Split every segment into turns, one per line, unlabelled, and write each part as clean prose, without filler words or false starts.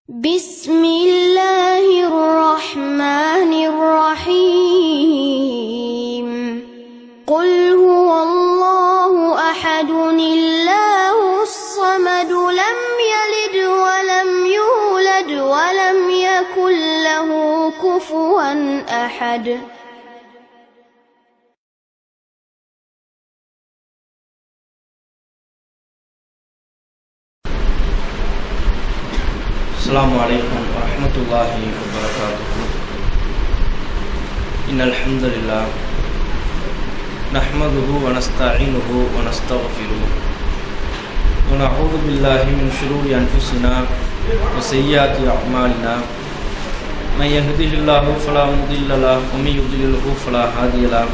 بسم الله الرحمن الرحيم قل هو الله أحد الله الصمد لم يلد ولم يولد ولم يكن له كفوا أحد
السلام عليكم ورحمة الله وبركاته. إن الحمد لله نحمده ونستعينه ونستغفره ونعوذ بالله من شرور أنفسنا وسيئات أعمالنا من يهده الله فلا مضل له ومن يضلله فلا هادي له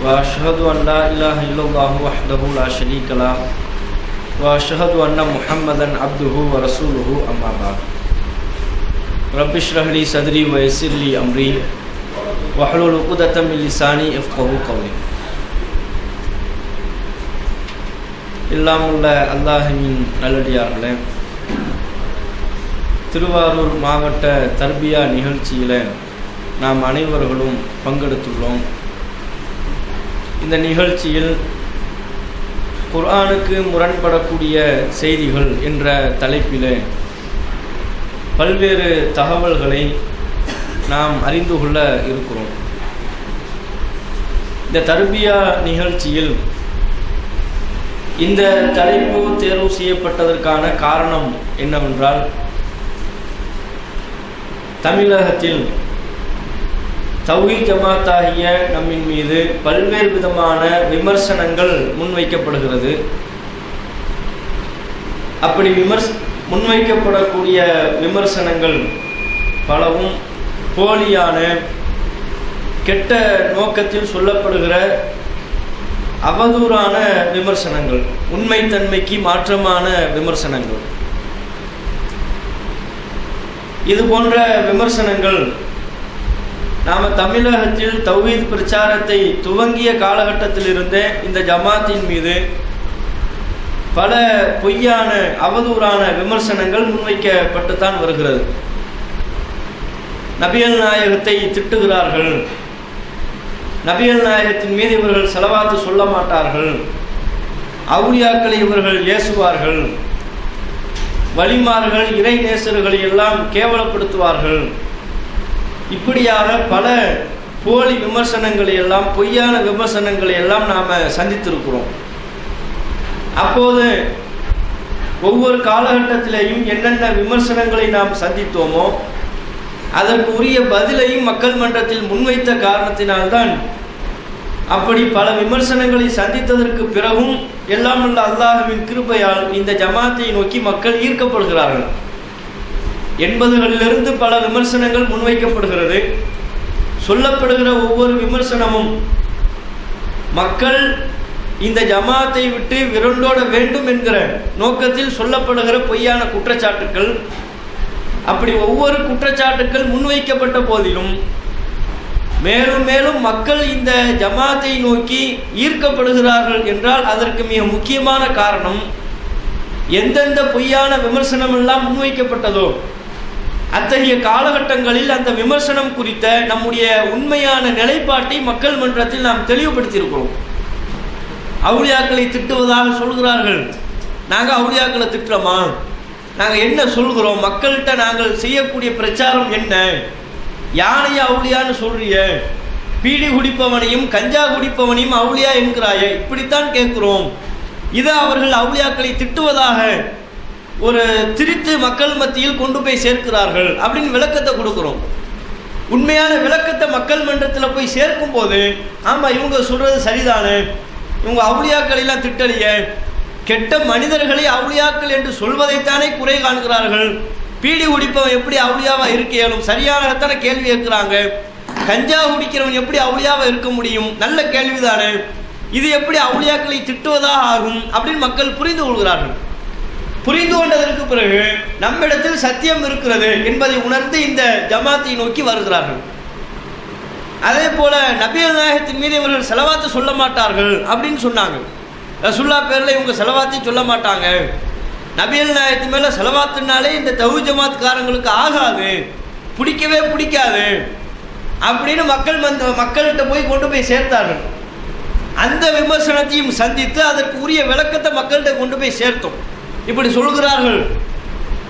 وأشهد أن لا إله إلا الله وحده لا شريك له وأشهد أن محمدا عبده ورسوله أما بعد رب اشرح لي صدري ويسر لي أمري واحلل عقدة من لساني يفقهوا قولي. இல்லாமுள்ள அல்லாஹ்வின் நல்லடியார்களே, திருவாரூர் மாவட்ட தர்பியா நிகழ்ச்சியில் நாம் அனைவர்களும் பங்கெடுத்துள்ளோம். இந்த நிகழ்ச்சியில் குர்ஆனுக்கு முரண்படக்கூடிய செய்திகள் என்ற தலைப்பில் பல்வேறு தகவல்களை நாம் அறிந்து கொள்ள இருக்கிறோம். இந்த தர்பியா நிகழ்ச்சியில் இந்த தலைப்பு தேர்வு செய்யப்பட்டதற்கான காரணம் என்னவென்றால், தமிழகத்தில் தௌஹீத் ஜமாத்தாகிய நம்மின் மீது பல்வேறு விதமான விமர்சனங்கள் முன்வைக்கப்படுகிறது. அப்படி முன்வைக்கப்படக்கூடிய விமர்சனங்கள் பலவும் போலியான கெட்ட நோக்கத்தில் சொல்லப்படுகிற அவதூறான விமர்சனங்கள், உண்மைத்தன்மைக்கு மாற்றமான விமர்சனங்கள். இது போன்ற விமர்சனங்கள் நாம் தமிழகத்தில் தௌஹீத் பிரச்சாரத்தை துவங்கிய காலகட்டத்திலிருந்தே இந்த ஜமாத்தின் மீது பல பொய்யான அவதூறான விமர்சனங்கள் முன்வைக்கப்பட்டுத்தான் வருகிறது. நபிகள் நாயகத்தை திட்டுகிறார்கள், நபிகள் நாயகத்தின் மீது இவர்கள் ஸலவாத்து சொல்ல மாட்டார்கள், அவுலியாக்களை இவர்கள் ஏசுவார்கள், வலிமார்கள் இறை நேசர்களை எல்லாம் கேவலப்படுத்துவார்கள். இப்படியாக பல போலி விமர்சனங்களை எல்லாம், பொய்யான விமர்சனங்களை எல்லாம் நாம் சந்தித்திருக்கிறோம். அப்போது ஒவ்வொரு காலகட்டத்திலேயும் என்னென்ன விமர்சனங்களை நாம் சந்தித்தோமோ அதற்கு உரிய பதிலையும் மக்கள் மன்றத்தில் முன்வைத்த காரணத்தினால்தான் அப்படி பல விமர்சனங்களை சந்தித்ததற்கு பிறகும் எல்லாம் உள்ள அல்லாஹ்வின் கிருபையால் இந்த ஜமாத்தை நோக்கி மக்கள் ஈர்க்கப்படுகிறார்கள். 80களிலிருந்து பல விமர்சனங்கள் முன்வைக்கப்படுகிறது. சொல்லப்படுகிற ஒவ்வொரு விமர்சனமும் மக்கள் இந்த ஜமாத்தை விட்டு விரண்டோட வேண்டும் என்கிற நோக்கத்தில் சொல்லப்படுகிற பொய்யான குற்றச்சாட்டுக்கள். அப்படி ஒவ்வொரு குற்றச்சாட்டுக்கள் முன்வைக்கப்பட்ட போதிலும் மேலும் மேலும் மக்கள் இந்த ஜமாத்தை நோக்கி ஈர்க்கப்படுகிறார்கள் என்றால் அதற்கு மிக முக்கியமான காரணம், எந்தெந்த பொய்யான விமர்சனம் எல்லாம் முன்வைக்கப்பட்டதோ அத்தகைய காலகட்டங்களில் அந்த விமர்சனம் குறித்த நம்முடைய உண்மையான நிலைப்பாட்டை மக்கள் மன்றத்தில் நாம் தெளிவுபடுத்தியிருக்கிறோம். அவுலியாக்களை திட்டுவதாக சொல்கிறார்கள். நாங்கள் அவுலியாக்களை திட்டுறோமா? நாங்கள் என்ன சொல்கிறோம்? மக்கள்கிட்ட நாங்கள் செய்யக்கூடிய பிரச்சாரம் என்ன? யானையை அவுலியான்னு சொல்றிய, பீடி குடிப்பவனையும் கஞ்சா குடிப்பவனையும் அவுலியா என்கிறாயே, இப்படித்தான் கேட்கிறோம். இது அவர்கள் அவுலியாக்களை திட்டுவதாக ஒரு திரித்து மக்கள் மத்தியில் கொண்டு போய் சேர்க்கிறார்கள் அப்படின்னு விளக்கத்தை கொடுக்கிறோம். உண்மையான விளக்கத்தை மக்கள் மன்றத்தில் போய் சேர்க்கும் போது, ஆமாம் இவங்க சொல்றது சரிதானே, இவங்க அவுலியாக்களெல்லாம் திட்டலையே, கெட்ட மனிதர்களை அவுலியாக்கள் என்று சொல்வதைத்தானே குறை காண்கிறார்கள். பீடி குடிப்பவன் எப்படி அவுலியாவா இருக்க இயலும்? சரியானதான கேள்வி கேட்கிறாங்க. கஞ்சா குடிக்கிறவன் எப்படி அவுலியாவா இருக்க முடியும்? நல்ல கேள்விதானே. இது எப்படி அவுலியாக்களை திட்டுவதாக ஆகும் அப்படின்னு மக்கள் புரிந்து கொள்கிறார்கள். புரிந்து கொண்டதற்கு பிறகு நம்மிடத்தில் சத்தியம் இருக்கிறது என்பதை உணர்ந்து இந்த ஜமாத்தை நோக்கி வருகிறார்கள். அதே போல நபிகள் நாயகத்தின் மீது இவர்கள் ஸலவாத்து சொல்ல மாட்டார்கள் அப்படின்னு சொன்னாங்க. ரசூலுல்லாஹ் பேர்ல இவங்க ஸலவாத்தை சொல்ல மாட்டாங்க, நபிகள் நாயகத்து மேல ஸலவாத்துனாலே இந்த தௌஹீத் ஜமாத்காரங்களுக்கு ஆகாது, பிடிக்கவே பிடிக்காது அப்படின்னு மக்கள்கிட்ட கொண்டு போய் சேர்த்தார்கள். அந்த விமர்சனத்தையும் சந்தித்து அதற்கு உரிய விளக்கத்தை மக்கள்கிட்ட கொண்டு போய் சேர்த்தோம். இப்படி சொல்கிறார்கள்,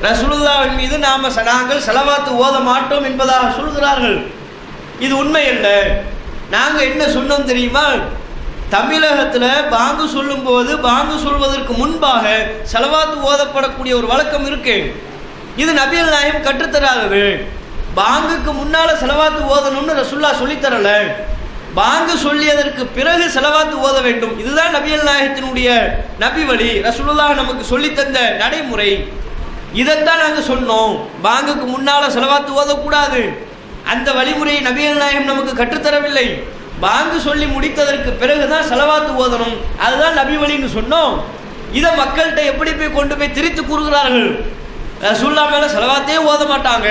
ரசூலுல்லாஹ்வின் மீது நாங்கள் ஸலவாத்து ஓத மாட்டோம் என்பதாக சொல்கிறார்கள். இது உண்மை அல்ல. நாங்க என்ன சொன்னோம் தெரியுமா? தமிழகத்தில் பாங்கு சொல்லும் போது பாங்கு சொல்வதற்கு முன்பாக ஸலவாத்து ஓதப்படக்கூடிய ஒரு வழக்கம் இருக்கு. இது நபிகள் நாயகம் கற்றுத்தராதது. பாங்குக்கு முன்னால ஸலவாத்து ஓதணும்னு ரசூலுல்லாஹ் சொல்லித்தரல. பாங்கு சொல்லியதற்கு பிறகு ஸலவாத்து ஓத வேண்டும். இதுதான் நபிகள் நாயகத்தினுடைய நபி வழி, ரசூலுல்லாஹ் நமக்கு சொல்லித்தந்த நடைமுறை. இதைத்தான் நாங்கள் சொன்னோம். பாங்குக்கு முன்னால ஸலவாத்து ஓதக்கூடாது. அந்த வழிமுறையை நபிகள் நாயகம் நமக்கு கற்றுத்தரவில்லை. பாங்கு சொல்லி முடித்ததற்கு பிறகுதான் ஸலவாத்து ஓதணும், அதுதான் நபி வழின்னு சொன்னோம். இதை மக்கள்கிட்ட எப்படி போய் கொண்டு போய் திரித்து கூறுகிறார்கள். ரசூலுல்லாஹ் மேல ஸலவாத்தே ஓத மாட்டாங்க,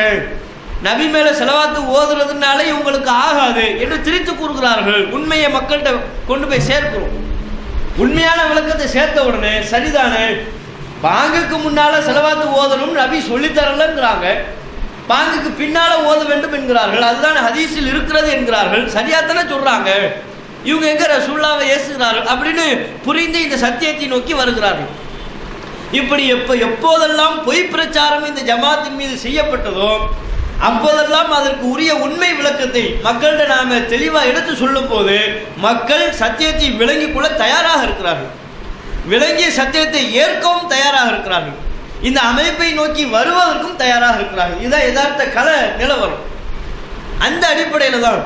நபி மேல ஸலவாத்து ஓதுறதுனால இவங்களுக்கு ஆகாது என்று திரித்து கூறுகிறார்கள். உண்மையை மக்கள்கிட்ட கொண்டு போய் சேர்க்கிறோம். உண்மையான விளக்கத்தை சேர்த்த உடனே சரிதானே, பாங்குக்கு முன்னால ஸலவாத்து ஓதணும் நபி சொல்லித்தரலங்கிறாங்க, பாங்குக்கு பின்னால ஓத வேண்டும் என்கிறார்கள், அதுதான் ஹதீஸில் இருக்கிறது என்கிறார்கள். சரியாத்தானே சொல்றாங்க. இவங்க எங்க ரசூலுல்லாஹ்வை ஏசுகிறார்கள் அப்படின்னு புரிந்து இந்த சத்தியத்தை நோக்கி வருகிறார்கள். இப்படி எப்போதெல்லாம் பொய் பிரச்சாரம் இந்த ஜமாத்தின் மீது செய்யப்பட்டதோ அப்போதெல்லாம் அதற்கு உரிய உண்மை விளக்கத்தை மக்கள்கிட்ட நாம தெளிவா எடுத்து சொல்லும் போது மக்கள் சத்தியத்தை விளங்கிக் கொள்ள தயாராக இருக்கிறார்கள், விளங்கிய சத்தியத்தை ஏற்கவும் தயாராக இருக்கிறார்கள், இந்த அமைப்பை நோக்கி வருவதற்கும் தயாராக இருக்கிறார்கள். இதுதான் யதார்த்த கல நிலவரம். அந்த அடிப்படையில் தான்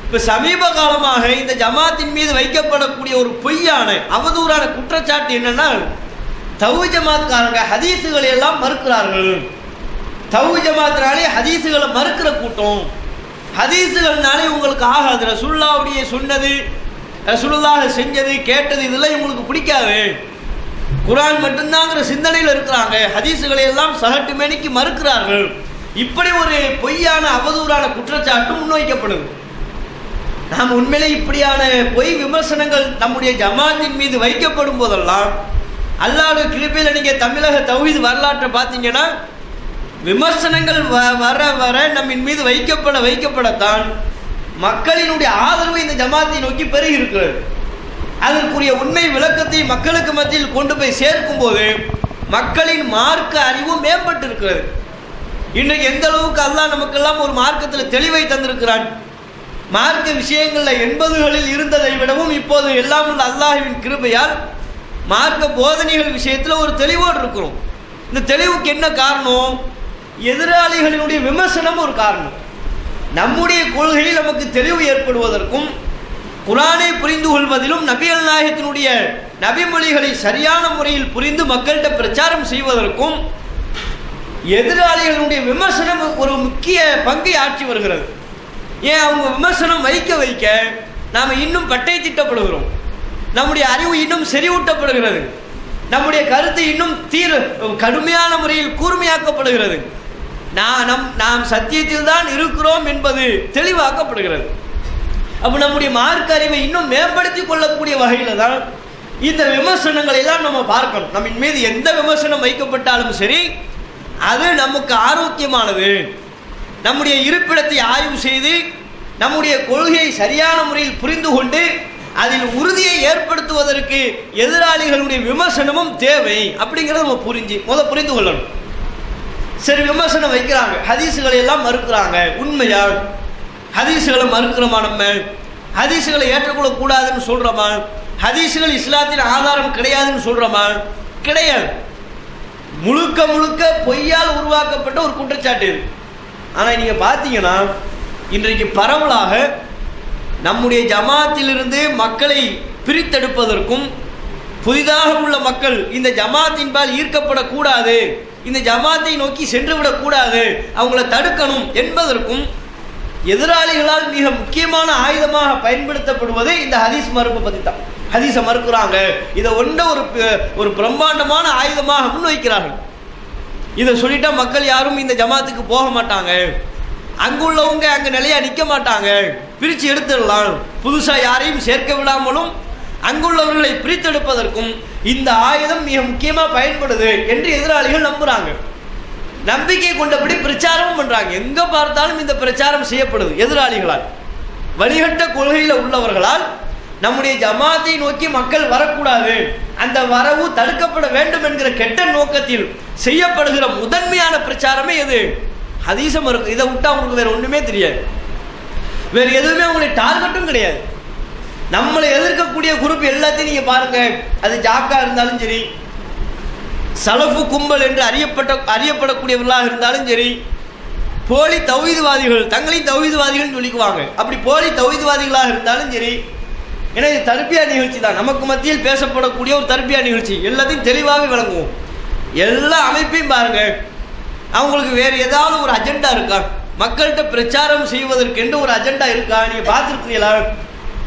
இப்ப சமீப காலமாக இந்த ஜமாத்தின் மீது வைக்கப்படக்கூடிய ஒரு பொய்யான அவதூறான குற்றச்சாட்டு என்னன்னா, தௌஹீத் ஜமாத்காரங்க ஹதீஸுகளை எல்லாம் மறுக்கிறார்கள். தௌஹீத் ஜமாத்னாலே ஹதீஸுகளை மறுக்கிற கூட்டம், ஹதீஸுகள்னாலே உங்களுக்கு ஆகாது, ரசூலுல்லாஹ்வுடைய சொன்னது ரசூலுல்லாஹ் செஞ்சது கேட்டது இதெல்லாம் உங்களுக்கு பிடிக்காது, குர்ஆன் மட்டும்தாங்கிற சிந்தனையில் இருக்கிறாங்க, ஹதீஸுகளை எல்லாம் சகட்டு மேனிக்கு மறுக்கிறார்கள். இப்படி ஒரு பொய்யான அவதூறான குற்றச்சாட்டு முன்வைக்கப்படுது. நாம் உண்மையிலே இப்படியான பொய் விமர்சனங்கள் நம்முடைய ஜமாத்தின் மீது வைக்கப்படும் போதெல்லாம் அல்லாஹ்வுடைய கிருபையில் நீங்க தமிழக தௌஹீத் வரலாற்றை பார்த்தீங்கன்னா விமர்சனங்கள் வர வர நம்மின் மீது வைக்கப்படத்தான் மக்களினுடைய ஆதரவு இந்த ஜமாத்தை நோக்கி பெருகி இருக்கிறது. அதற்குரிய உண்மை விளக்கத்தை மக்களுக்கு மத்தியில் கொண்டு போய் சேர்க்கும் போது மக்களின் மார்க்க அறிவு மேம்பட்டு இருக்கிறது. இன்றைக்கு எந்த அளவுக்கு அல்லாஹ் நமக்கெல்லாம் ஒரு மார்க்கத்தில் தெளிவை தந்திருக்கிறான். மார்க்க விஷயங்களில் 80களில் இருந்ததை விடவும் இப்போது எல்லாம் உள்ள அல்லாஹ்வின் கிருபையால் மார்க்க போதனைகள் விஷயத்தில் ஒரு தெளிவோடு இருக்கிறோம். இந்த தெளிவுக்கு என்ன காரணம்? எதிராளிகளினுடைய விமர்சனம் ஒரு காரணம். நம்முடைய கொள்கையில் நமக்கு தெளிவு ஏற்படுவதற்கும் குர்ஆனை புரிந்து கொள்வதிலும் நபிகள் நாயகத்தினுடைய நபிமொழிகளை சரியான முறையில் புரிந்து மக்கள்கிட்ட பிரச்சாரம் செய்வதற்கும் எதிராளிகளுடைய விமர்சனம் ஒரு முக்கிய பங்கை ஆற்றி வருகிறது. ஏன் அவங்க விமர்சனம் வைக்க நாம் இன்னும் பட்டை திட்டப்படுகிறோம், நம்முடைய அறிவு இன்னும் செறிவூட்டப்படுகிறது, நம்முடைய கருத்து இன்னும் கடுமையான முறையில் கூர்மையாக்கப்படுகிறது, நாம் சத்தியத்தில் தான் இருக்கிறோம் என்பது தெளிவாக்கப்படுகிறது. அப்போ நம்முடைய மார்க்க அறிவை இன்னும் மேம்படுத்திக் கொள்ளக்கூடிய வகையில் தான் இந்த விமர்சனங்களை எல்லாம் நம்ம பார்க்கணும். நம்ம மீது எந்த விமர்சனம் வைக்கப்பட்டாலும் சரி அது நமக்கு ஆரோக்கியமானது. நம்முடைய இருப்பிடத்தை ஆய்வு செய்து நம்முடைய கொள்கையை சரியான முறையில் புரிந்து கொண்டு அதில் உறுதியை ஏற்படுத்துவதற்கு எதிராளிகளுடைய விமர்சனமும் தேவை அப்படிங்கிறத நம்ம புரிந்து கொள்ளணும். சரி, விமர்சனம் வைக்கிறாங்க, ஹதீஸுகளை எல்லாம் மறுக்கிறாங்க, உண்மையா? ஹதீஸுகளை மறுக்கிறோமா? நம்ம ஹதீஸுகளை ஏற்றுக்கொள்ளக்கூடாதுன்னு சொல்றோமா? ஹதீஸுகள் இஸ்லாத்தின் ஆதாரம் கிடையாதுன்னு சொல்றோமா? கிடையாது. முழுக்க முழுக்க பொய்யால் உருவாக்கப்பட்ட ஒரு குற்றச்சாட்டு இது. ஆனால் நீங்கள் பார்த்தீங்கன்னா இன்றைக்கு பரவலாக நம்முடைய ஜமாத்திலிருந்து மக்களை பிரித்தெடுப்பதற்கும் புதிதாக உள்ள மக்கள் இந்த ஜமாத்தின்பால் ஈர்க்கப்படக்கூடாது, இந்த ஜமாத்தை நோக்கி சென்றுவிடக்கூடாது, அவங்கள தடுக்கணும் என்பதற்கும் எதிராளிகளால் மிக முக்கியமான ஆயுதமாக பயன்படுத்தப்படுவது இந்த ஹதீஸ் மறுப்பு பற்றி தான். ஹதீஸை மறுக்கிறாங்க, இதை ஒரு பிரம்மாண்டமான ஆயுதமாக முன்வைக்கிறார்கள். இதை சொல்லிட்டா மக்கள் யாரும் இந்த ஜமாத்துக்கு போக மாட்டாங்க, அங்குள்ளவங்க அங்கே நிலையா நிற்க மாட்டாங்க, பிரித்து எடுத்துடலாம், புதுசாக யாரையும் சேர்க்க விடாமலும் அங்குள்ளவர்களை பிரித்தெடுப்பதற்கும் இந்த ஆயுதம் மிக முக்கியமா பயன்படுது என்று எதிராளிகள் நம்புறாங்க. நம்பிக்கை கொண்டபடி பிரச்சாரமும் பண்றாங்க. எங்க பார்த்தாலும் இந்த பிரச்சாரம் செய்யப்படுது எதிராளிகளால், வழிகட்ட கொள்கையில உள்ளவர்களால். நம்முடைய ஜமாத்தை நோக்கி மக்கள் வரக்கூடாது, அந்த வரவு தடுக்கப்பட வேண்டும் என்கிற கெட்ட நோக்கத்தில் செய்யப்படுகிற முதன்மையான பிரச்சாரமே எது? ஹதீஸம் இருக்கு. இதை விட்டா உங்களுக்கு வேற ஒண்ணுமே தெரியாது, வேற எதுவுமே உங்களுக்கு டார்கெட்டும் கிடையாது. நம்மளை எதிர்க்கக்கூடிய குரூப் எல்லாத்தையும் நீங்க பாருங்க, அது ஜாக்கா இருந்தாலும் சரி, சலஃபு கும்பல் என்று அறியப்படக்கூடியவர்களாக இருந்தாலும் சரி, போலி தௌஹீத்வாதிகள், தங்களையும் தௌஹீத்வாதிகள் சொல்லிக்குவாங்க, அப்படி போலி தௌஹீத்வாதிகளாக இருந்தாலும் சரி. ஏன்னா இது தர்பியா நிகழ்ச்சி தான், நமக்கு மத்தியில் பேசப்படக்கூடிய ஒரு தர்பியா நிகழ்ச்சி. எல்லாத்தையும் தெளிவாகவே விளங்குவோம். எல்லா அமைப்பையும் பாருங்க, அவங்களுக்கு வேற ஏதாவது ஒரு அஜெண்டா இருக்கா? மக்கள்கிட்ட பிரச்சாரம் செய்வதற்கென்று ஒரு அஜெண்டா இருக்கா? நீங்க பார்த்துருக்கீங்களா?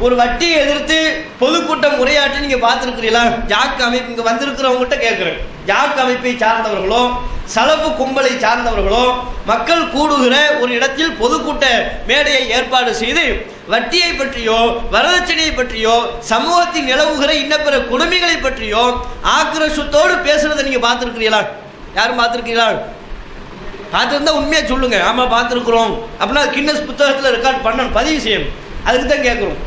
ஒரு வட்டியை எதிர்த்து பொதுக்கூட்டம் உரையாற்றி நீங்க பார்த்துருக்கிறீங்களா? ஜாக் அமைப்பு இங்க வந்திருக்கிறவங்ககிட்ட கேட்கிறேன், ஜாக் அமைப்பை சார்ந்தவர்களோ சலஃபு கும்பலை சார்ந்தவர்களோ மக்கள் கூடுகிற ஒரு இடத்தில் பொதுக்கூட்ட மேடையை ஏற்பாடு செய்து வட்டியை பற்றியோ வரதட்சணையை பற்றியோ சமூகத்தில் நிலவுகிற இன்னபிற கொடுமைகளை பற்றியோ ஆக்ரோஷத்தோடு பேசுறதை நீங்க பார்த்துருக்கிறீங்களா? யாரும் பார்த்துருக்கீங்களா? பார்த்துருந்தா உண்மையா சொல்லுங்க. ஆமா பார்த்துருக்குறோம் அப்படின்னா கின்னஸ் புத்தகத்தில் ரெக்கார்ட் பண்ணணும், பதிவு செய்யணும். அதுக்கு தான் கேட்குறோம்.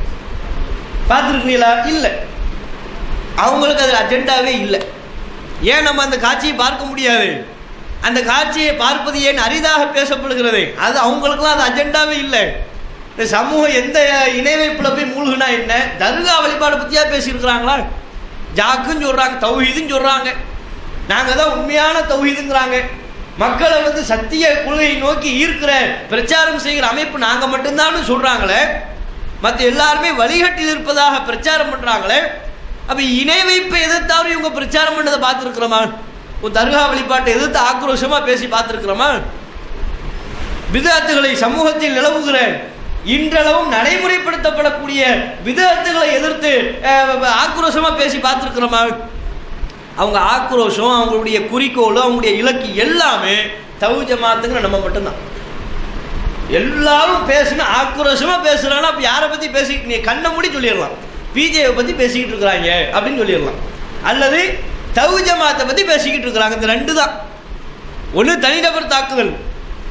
பார்த்துருக்கீங்களா? இல்லை. அவங்களுக்கு அது அஜெண்டாவே இல்லை. ஏன் நம்ம அந்த காட்சியை பார்க்க முடியாது? அந்த காட்சியை பார்ப்பது ஏன் அரிதாக பேசப்படுகிறது? அது அவங்களுக்குலாம் அது அஜெண்டாவே இல்லை. இந்த சமூகம் எந்த இணைவைப்புல போய் மூழ்குனா என்ன? தர்கா வழிபாடு பற்றியா பேசியிருக்கிறாங்களா? ஜாக்குன்னு சொல்றாங்க, தௌஹீதுன்னு சொல்றாங்க, நாங்க தான் உண்மையான தௌஹீதுங்கிறாங்க. மக்களை சத்திய கொள்கையை நோக்கி ஈர்க்கிற பிரச்சாரம் செய்கிற அமைப்பு நாங்க மட்டும்தான் சொல்றாங்களே, மற்ற எல்லாருமே வழிகட்டில் இருப்பதாக பிரச்சாரம் பண்றாங்களே. அப்ப இணை வைப்பை எதிர்த்தாலும் இவங்க பிரச்சாரம் பண்ணதை பார்த்துருக்கிறோமா? ஒரு தர்கா வழிபாட்டை எதிர்த்து ஆக்ரோஷமா பேசி பார்த்துருக்கிறோமா? பிதஅத்துகளை சமூகத்தில் நிலவுகிற இன்றளவும் நடைமுறைப்படுத்தப்படக்கூடிய பிதஅத்துகளை எதிர்த்து ஆக்ரோஷமா பேசி பார்த்துருக்கிறோமா? அவங்க ஆக்ரோஷம், அவங்களுடைய குறிக்கோள், அவங்களுடைய இலக்கு எல்லாமே தௌஹீத் ஜமாத்துங்கிற நம்ம மட்டும்தான். எல்லாரும் பேசுனா ஆக்ரோஷமா பேசுறாங்க. அப்ப யாரை பத்தி பேசிக்கிட்டு நீ கண்ண மூடி சொல்லிடலாம், பிஜேவை பத்தி பேசிக்கிட்டு இருக்கிறாங்க அப்படின்னு சொல்லிடலாம், அல்லது தௌஹீத் ஜமாத்தை பத்தி பேசிக்கிட்டு இருக்கிறாங்க. இந்த ரெண்டு தான். ஒன்று தனிநபர் தாக்குதல்.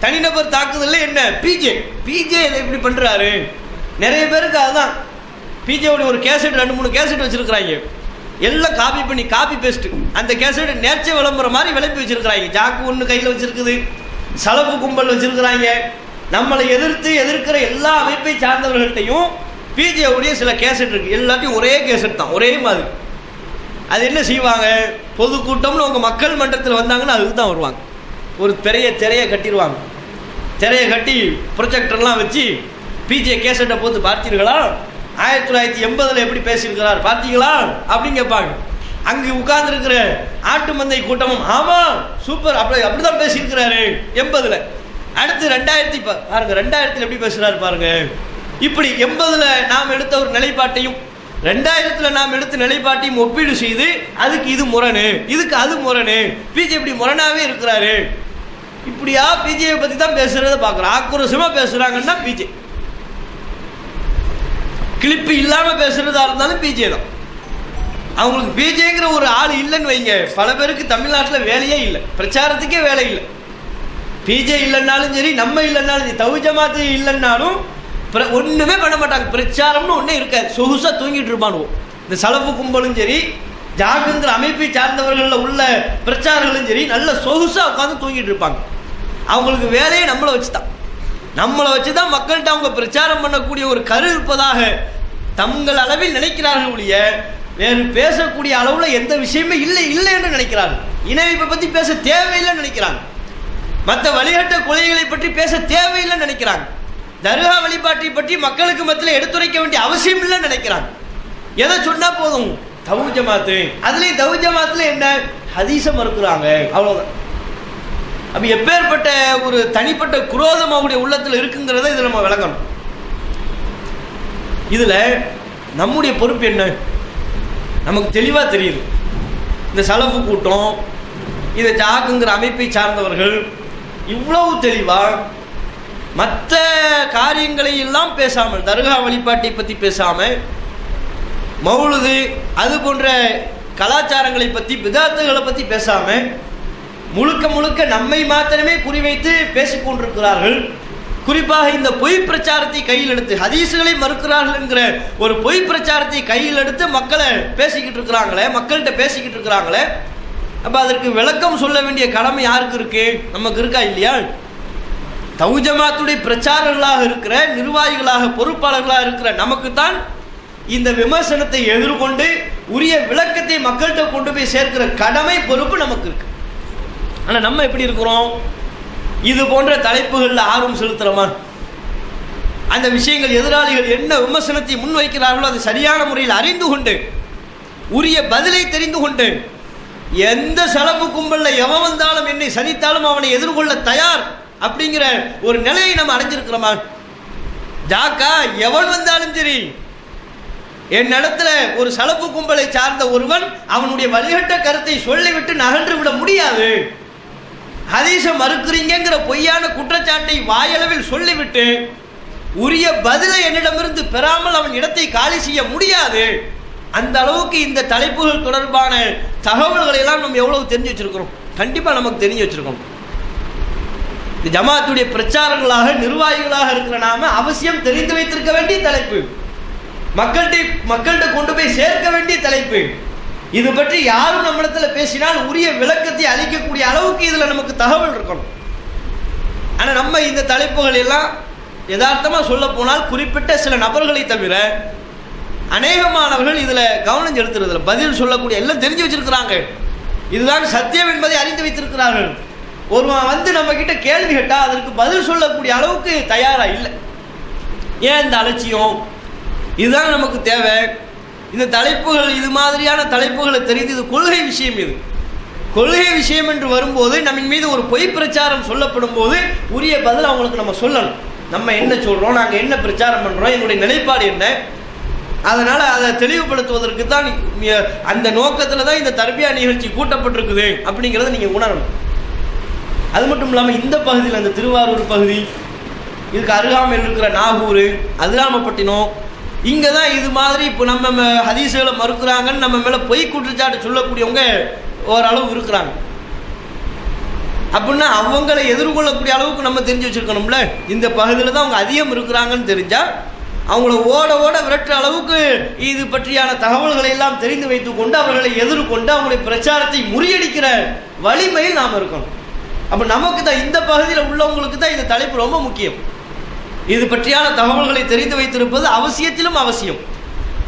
தனிநபர் தாக்குதல் என்ன? பிஜே இப்படி பண்றாரு. நிறைய பேருக்கு அதுதான். பிஜேவுடைய ஒரு கேசட் 2-3 கேசட் வச்சிருக்கிறாங்க, எல்லாம் காப்பி பண்ணி காப்பி பேஸ்ட். அந்த கேசட் நேர்ச்சை விளம்பரம் மாதிரி விளப்பி வச்சிருக்கிறாங்க. ஜாக்கு ஒன்று கையில் வச்சிருக்குது, சலஃபு கும்பல் வச்சிருக்கிறாங்க. நம்மளை எதிர்க்கிற எல்லா அமைப்பை சார்ந்தவர்கள்ட்டையும் பிஜேவுடைய சில கேசட் இருக்கு. எல்லாத்தையும் ஒரே கேசட் தான், ஒரே மாதிரி. அது என்ன செய்வாங்க? பொதுக்கூட்டம்னு அவங்க மக்கள் மன்றத்தில் வந்தாங்கன்னா அதுக்கு தான் வருவாங்க. ஒரு திரையை கட்டிடுவாங்க. திரையை கட்டி ப்ரொஜெக்டர்லாம் வச்சு பிஜே கேசட்டை போட்டு பார்த்தீர்களா, 1980 எப்படி பேசியிருக்கிறார் பார்த்தீங்களா அப்படின்னு கேட்பாங்க. அங்கு உட்கார்ந்துருக்கிற ஆட்டு மந்தை கூட்டமும் ஆமா சூப்பர் அப்படிதான் பேசியிருக்கிறாரு 80. அடுத்து 2000 பாருங்க, 2000 எப்படி பேசுறாரு பாருங்க. இப்படி 80 நாம் எடுத்த ஒரு நிலைப்பாட்டையும் 2000 நாம் எடுத்த நிலைப்பாட்டையும் ஒப்பீடு செய்து அதுக்கு இது முரணு, இதுக்கு அது முரணு, பிஜே இப்படி முரணாவே இருக்கிறாரு. இப்படியா பிஜேயை பத்தி தான் பேசுறத பாக்குறோம். ஆக்ரோஷமா பேசுறாங்கன்னா பிஜே, கிளிப்பு இல்லாம பேசுறதா இருந்தாலும் பிஜே தான். அவங்களுக்கு பிஜேங்கிற ஒரு ஆள் இல்லைன்னு வைங்க, பல பேருக்கு தமிழ்நாட்டில் வேலையே இல்லை, பிரச்சாரத்துக்கே வேலை இல்லை. பிஜே இல்லைன்னாலும் சரி, நம்ம இல்லைன்னாலும் சரி, தௌஹீத் ஜமாத் இல்லைன்னாலும் ஒண்ணுமே பண்ண மாட்டாங்க. பிரச்சாரம்னு ஒன்னே இருக்காது, சொகுசா தூங்கிட்டு இருப்பானுவோம். இந்த சலஃபு கும்பலும் சரி, ஜாக்குங்கிற அமைப்பை சார்ந்தவர்கள் உள்ள பிரச்சாரங்களும் சரி, நல்ல சொகுசா உட்காந்து தூங்கிட்டு இருப்பாங்க. அவங்களுக்கு வேலையை நம்மளை வச்சுதான் மக்கள்கிட்ட அவங்க பிரச்சாரம் பண்ணக்கூடிய ஒரு கரு இருப்பதாக தங்கள் அளவில் நினைக்கிறார்கள் ஒழிய வேறு பேசக்கூடிய அளவுல எந்த விஷயமே இல்லை என்று நினைக்கிறார்கள். இணைப்பை பத்தி பேச தேவையில்லைன்னு நினைக்கிறாங்க. மற்ற வழிகட்ட கொள்கைகளை பற்றி பேச தேவையில்லைன்னு நினைக்கிறாங்க. தர்கா வழிபாட்டை பற்றி மக்களுக்கு மத்தியில் எடுத்துரைக்க வேண்டிய அவசியம் இல்லைன்னு நினைக்கிறாங்க. எதை சொன்னா போதும் தௌஹீத் ஜமாத்து, அதுலயும் தௌஹீத் ஜமாத்துல என்ன ஹதீஸை மறுக்கிறாங்க, அவ்வளவுதான். அப்ப எப்பேற்பட்ட ஒரு தனிப்பட்ட குரோதம் அவருடைய உள்ளத்தில் இருக்குங்கிறத இதை நம்ம விளங்கணும். இதுல நம்முடைய பொறுப்பு என்ன நமக்கு தெளிவா தெரியுது. இந்த சலஃபு கூட்டம், இதை ஜாக்குங்கிற அமைப்பை சார்ந்தவர்கள் இவ்வளவு தெளிவா மற்ற காரியங்களை எல்லாம் பேசாமல், தர்கா வழிபாட்டை பற்றி பேசாமல், மௌலுது அது போன்ற கலாச்சாரங்களை பற்றி பிதாத்துகளை பற்றி பேசாம முழுக்க முழுக்க நம்மை மாத்திரமே குறிவைத்து பேசிக் கொண்டிருக்கிறார்கள். குறிப்பாக இந்த பொய் பிரச்சாரத்தை கையில் எடுத்து ஹதீஸுகளை மறுக்கிறார்கள் என்கிற ஒரு பொய் பிரச்சாரத்தை கையில் எடுத்து மக்களை பேசிக்கிட்டு இருக்கிறாங்களே, மக்கள்கிட்ட பேசிக்கிட்டு இருக்கிறாங்களே. அப்போ அதற்கு விளக்கம் சொல்ல வேண்டிய கடமை யாருக்கு இருக்கு? நமக்கு இருக்கா இல்லையா? தௌஜமாத்துடைய பிரச்சாரர்களாக இருக்கிற, நிர்வாகிகளாக, பொறுப்பாளர்களாக இருக்கிற நமக்கு தான் இந்த விமர்சனத்தை எதிர்கொண்டு உரிய விளக்கத்தை மக்கள்கிட்ட கொண்டு போய் சேர்க்கிற கடமை, பொறுப்பு நமக்கு இருக்கு. ஆனால் நம்ம எப்படி இருக்கிறோம்? இது போன்ற தலைப்புகளில் ஆர்வம் செலுத்துகிறோமா? அந்த விஷயங்கள் எதிராளிகள் என்ன விமர்சனத்தை முன்வைக்கிறார்களோ அதை சரியான முறையில் அறிந்து கொண்டு உரிய பதிலை தெரிந்து கொண்டு எந்த சலப்பு கும்பலில் எவன் வந்தாலும் என்னை சனித்தாலும் அவனை எதிர்கொள்ள தயார் அப்படிங்கிற ஒரு நிலையை நம்ம அடைஞ்சிருக்கிறோமா? ஜாக்கா எவன் வந்தாலும் சரி, என் இடத்துல ஒரு சலப்பு கும்பலை சார்ந்த ஒருவன் அவனுடைய வழிகட்ட கருத்தை சொல்லிவிட்டு நகன்று விட முடியாது. ஹதீஸை மறுக்கிறீங்கிற பொய்யான குற்றச்சாட்டை வாயளவில் சொல்லிவிட்டு உரிய பதிலை என்னிடமிருந்து பெறாமல் அவன் இடத்தை காலி செய்ய முடியாது. அந்த அளவுக்கு இந்த தலைப்புகள் தொடர்பான தகவல்களை எல்லாம் நம்ம எவ்வளவு தெரிஞ்சு வச்சிருக்கிறோம்? கண்டிப்பாக நமக்கு தெரிஞ்சு வச்சிருக்கோம். இந்த ஜமாத்துடைய பிரச்சாரங்களாக, நிர்வாகிகளாக இருக்கிற நாம அவசியம் தெரிந்து வைத்திருக்க வேண்டிய தலைப்பு, மக்கள்கிட்ட கொண்டு போய் சேர்க்க வேண்டிய தலைப்பு. இது பற்றி யாரும் நம்மிடத்துல பேசினால் உரிய விளக்கத்தை அளிக்கக்கூடிய அளவுக்கு இதுல நமக்கு தகவல் இருக்கணும். ஆனா நம்ம இந்த தலைப்புகள் எல்லாம் யதார்த்தமா சொல்ல போனால் குறிப்பிட்ட சில நபர்களை தவிர அநேகமானவர்கள் இதுல கவனம் செலுத்துறதுல பதில் சொல்லக்கூடிய எல்லாம் தெரிஞ்சு வச்சிருக்கிறாங்க. இதுதான் சத்தியம் என்பதை அறிந்து வைத்திருக்கிறார்கள். ஒருவன் வந்து நம்ம கிட்ட கேள்வி கேட்டா அதற்கு பதில் சொல்லக்கூடிய அளவுக்கு தயாரா இல்லை. ஏன் இந்த அலட்சியம்? இதுதான் நமக்கு தேவை. இந்த தலைப்புகள், இது மாதிரியான தலைப்புகளை தெரிந்து, இது கொள்கை விஷயம். இது கொள்கை விஷயம் என்று வரும்போது நம்ம மீது ஒரு பொய் பிரச்சாரம் சொல்லப்படும் போது உரிய பதில் அவங்களுக்கு நம்ம சொல்லணும். நம்ம என்ன சொல்றோம், நாங்கள் என்ன பிரச்சாரம் பண்றோம், எங்களுடைய நிலைப்பாடு என்ன. அதனால அதை தெளிவுபடுத்துவதற்கு தான் அந்த நோக்கத்தில் தான் இந்த தர்பியா நிகழ்ச்சி கூட்டப்பட்டிருக்குது அப்படிங்கிறத நீங்க உணரணும். அது மட்டும் இல்லாமல் இந்த பகுதியில், அந்த திருவாரூர் பகுதி, இதுக்கு அருகாமையில் இருக்கிற நாகூர், அதிராமப்பட்டினம், இங்கே தான் இது மாதிரி இப்போ நம்ம ஹதீஸுகளை மறுக்கிறாங்கன்னு நம்ம மேலே பொய் குற்றச்சாட்டு சொல்லக்கூடியவங்க ஓரளவு இருக்கிறாங்க. அப்படின்னா அவங்களை எதிர்கொள்ளக்கூடிய அளவுக்கு நம்ம தெரிஞ்சு வச்சுருக்கணும்ல. இந்த பகுதியில் தான் அவங்க அதிகம் இருக்கிறாங்கன்னு தெரிஞ்சால் அவங்கள ஓட ஓட விரட்டுற அளவுக்கு இது பற்றியான தகவல்களை எல்லாம் தெரிந்து வைத்து கொண்டு அவர்களை எதிர்கொண்டு அவங்களுடைய பிரச்சாரத்தை முறியடிக்கிற வலிமையில் நாம் இருக்கணும். அப்போ நமக்கு தான், இந்த பகுதியில் உள்ளவங்களுக்கு தான் இந்த தலைப்பு ரொம்ப முக்கியம். இது பற்றியான தகவல்களை தெரிந்து வைத்திருப்பது அவசியத்திலும் அவசியம்.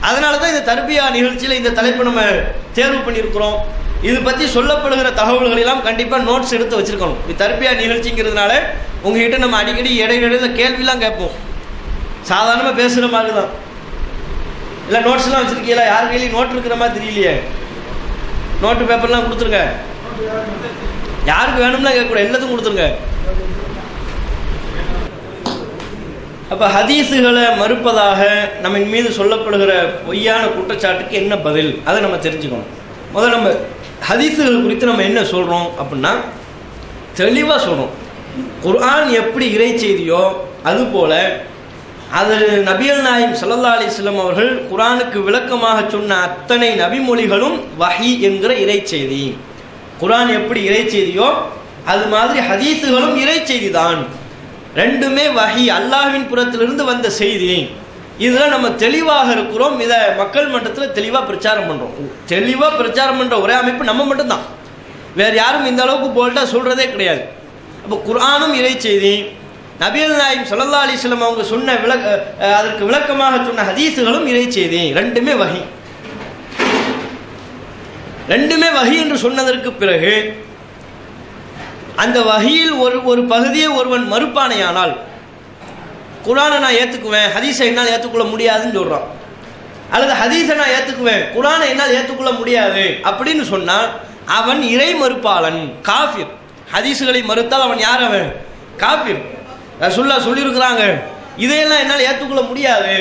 அதனால தான் இந்த தர்பியா நிகழ்ச்சியில் இந்த தலைப்பை நம்ம தேர்வு பண்ணியிருக்கிறோம். இது பற்றி சொல்லப்படுகிற தகவல்கள் எல்லாம் கண்டிப்பாக நோட்ஸ் எடுத்து வச்சிருக்கணும். இது தர்பியா நிகழ்ச்சிங்கிறதுனால உங்ககிட்ட நம்ம அடிக்கடி இடையிடையில கேள்விலாம் கேட்போம். சாதாரணமாக பேசுகிற மாதிரி தான். இல்லை நோட்ஸ்லாம் வச்சுருக்கீங்களா? யார் கையிலையும் நோட் இருக்கிற மாதிரி தெரியலையே. நோட்டு பேப்பர்லாம் கொடுத்துருங்க. யாருக்கு வேணும்னா கேட்கக்கூடாது, எல்லாத்துக்கும் கொடுத்துருங்க. அப்போ ஹதீஸுகளை மறுப்பதாக நம்ம மீது சொல்லப்படுகிற பொய்யான குற்றச்சாட்டுக்கு என்ன பதில், அதை நம்ம தெரிஞ்சுக்கணும். முதல்ல நம்ம ஹதீஸுகள் குறித்து நம்ம என்ன சொல்கிறோம் அப்படின்னா தெளிவாக சொல்கிறோம். குர்ஆன் எப்படி இறை செய்தியோ அதுபோல் அது நபிகள் நாயகம் ஸல்லல்லாஹு அலைஹி வஸல்லம் அவர்கள் குர்ஆனுக்கு விளக்கமாக சொன்ன அத்தனை நபிமொழிகளும் வஹி என்கிற இறை செய்தி. குர்ஆன் எப்படி இறை செய்தியோ அது மாதிரி ஹதீஸுகளும் இறை செய்தி தான். ரெண்டுமே வஹி, அல்லாஹ்வின் புறத்திலிருந்து வந்த செய்தி. இதில் நம்ம தெளிவாக இருக்கிறோம். இதை மக்கள் மன்றத்தில் தெளிவாக பிரச்சாரம் பண்ணுறோம். தெளிவாக பிரச்சாரம் பண்ணுற ஒரே அமைப்பு நம்ம மட்டும்தான். வேறு யாரும் இந்த அளவுக்கு போல்ட்டாக சொல்கிறதே கிடையாது. அப்போ குர்ஆனும் இறை செய்தி, நபிகள் நாயகம் ஸல்லல்லாஹு அலைஹி வஸல்லம் அவங்க சொன்ன அதற்கு விளக்கமாக சொன்ன ஹதீஸுகளும் இறை செய்தி. ரெண்டுமே வஹி. ரெண்டுமே வஹி என்று சொன்னதற்கு பிறகு அந்த வஹியில் ஒரு பகுதியை ஒருவன் மறுப்பானையானால், குர்ஆனை நான் ஏற்றுக்குவேன், ஹதீஸை என்னால் ஏற்றுக்கொள்ள முடியாதுன்னு சொல்கிறான். அல்லது ஹதீஸை நான் ஏற்றுக்குவேன், குர்ஆனை என்னால் ஏற்றுக்கொள்ள முடியாது அப்படின்னு சொன்னால் அவன் இறை மறுப்பாளன், காஃபிர். ஹதீஸுகளை மறுத்தால் அவன் யார்? அவன் காஃபிர். ரசூலுல்லாஹ் சொல்லியிருக்கிறாங்க, இதையெல்லாம் என்னால் ஏற்றுக்கொள்ள முடியாது,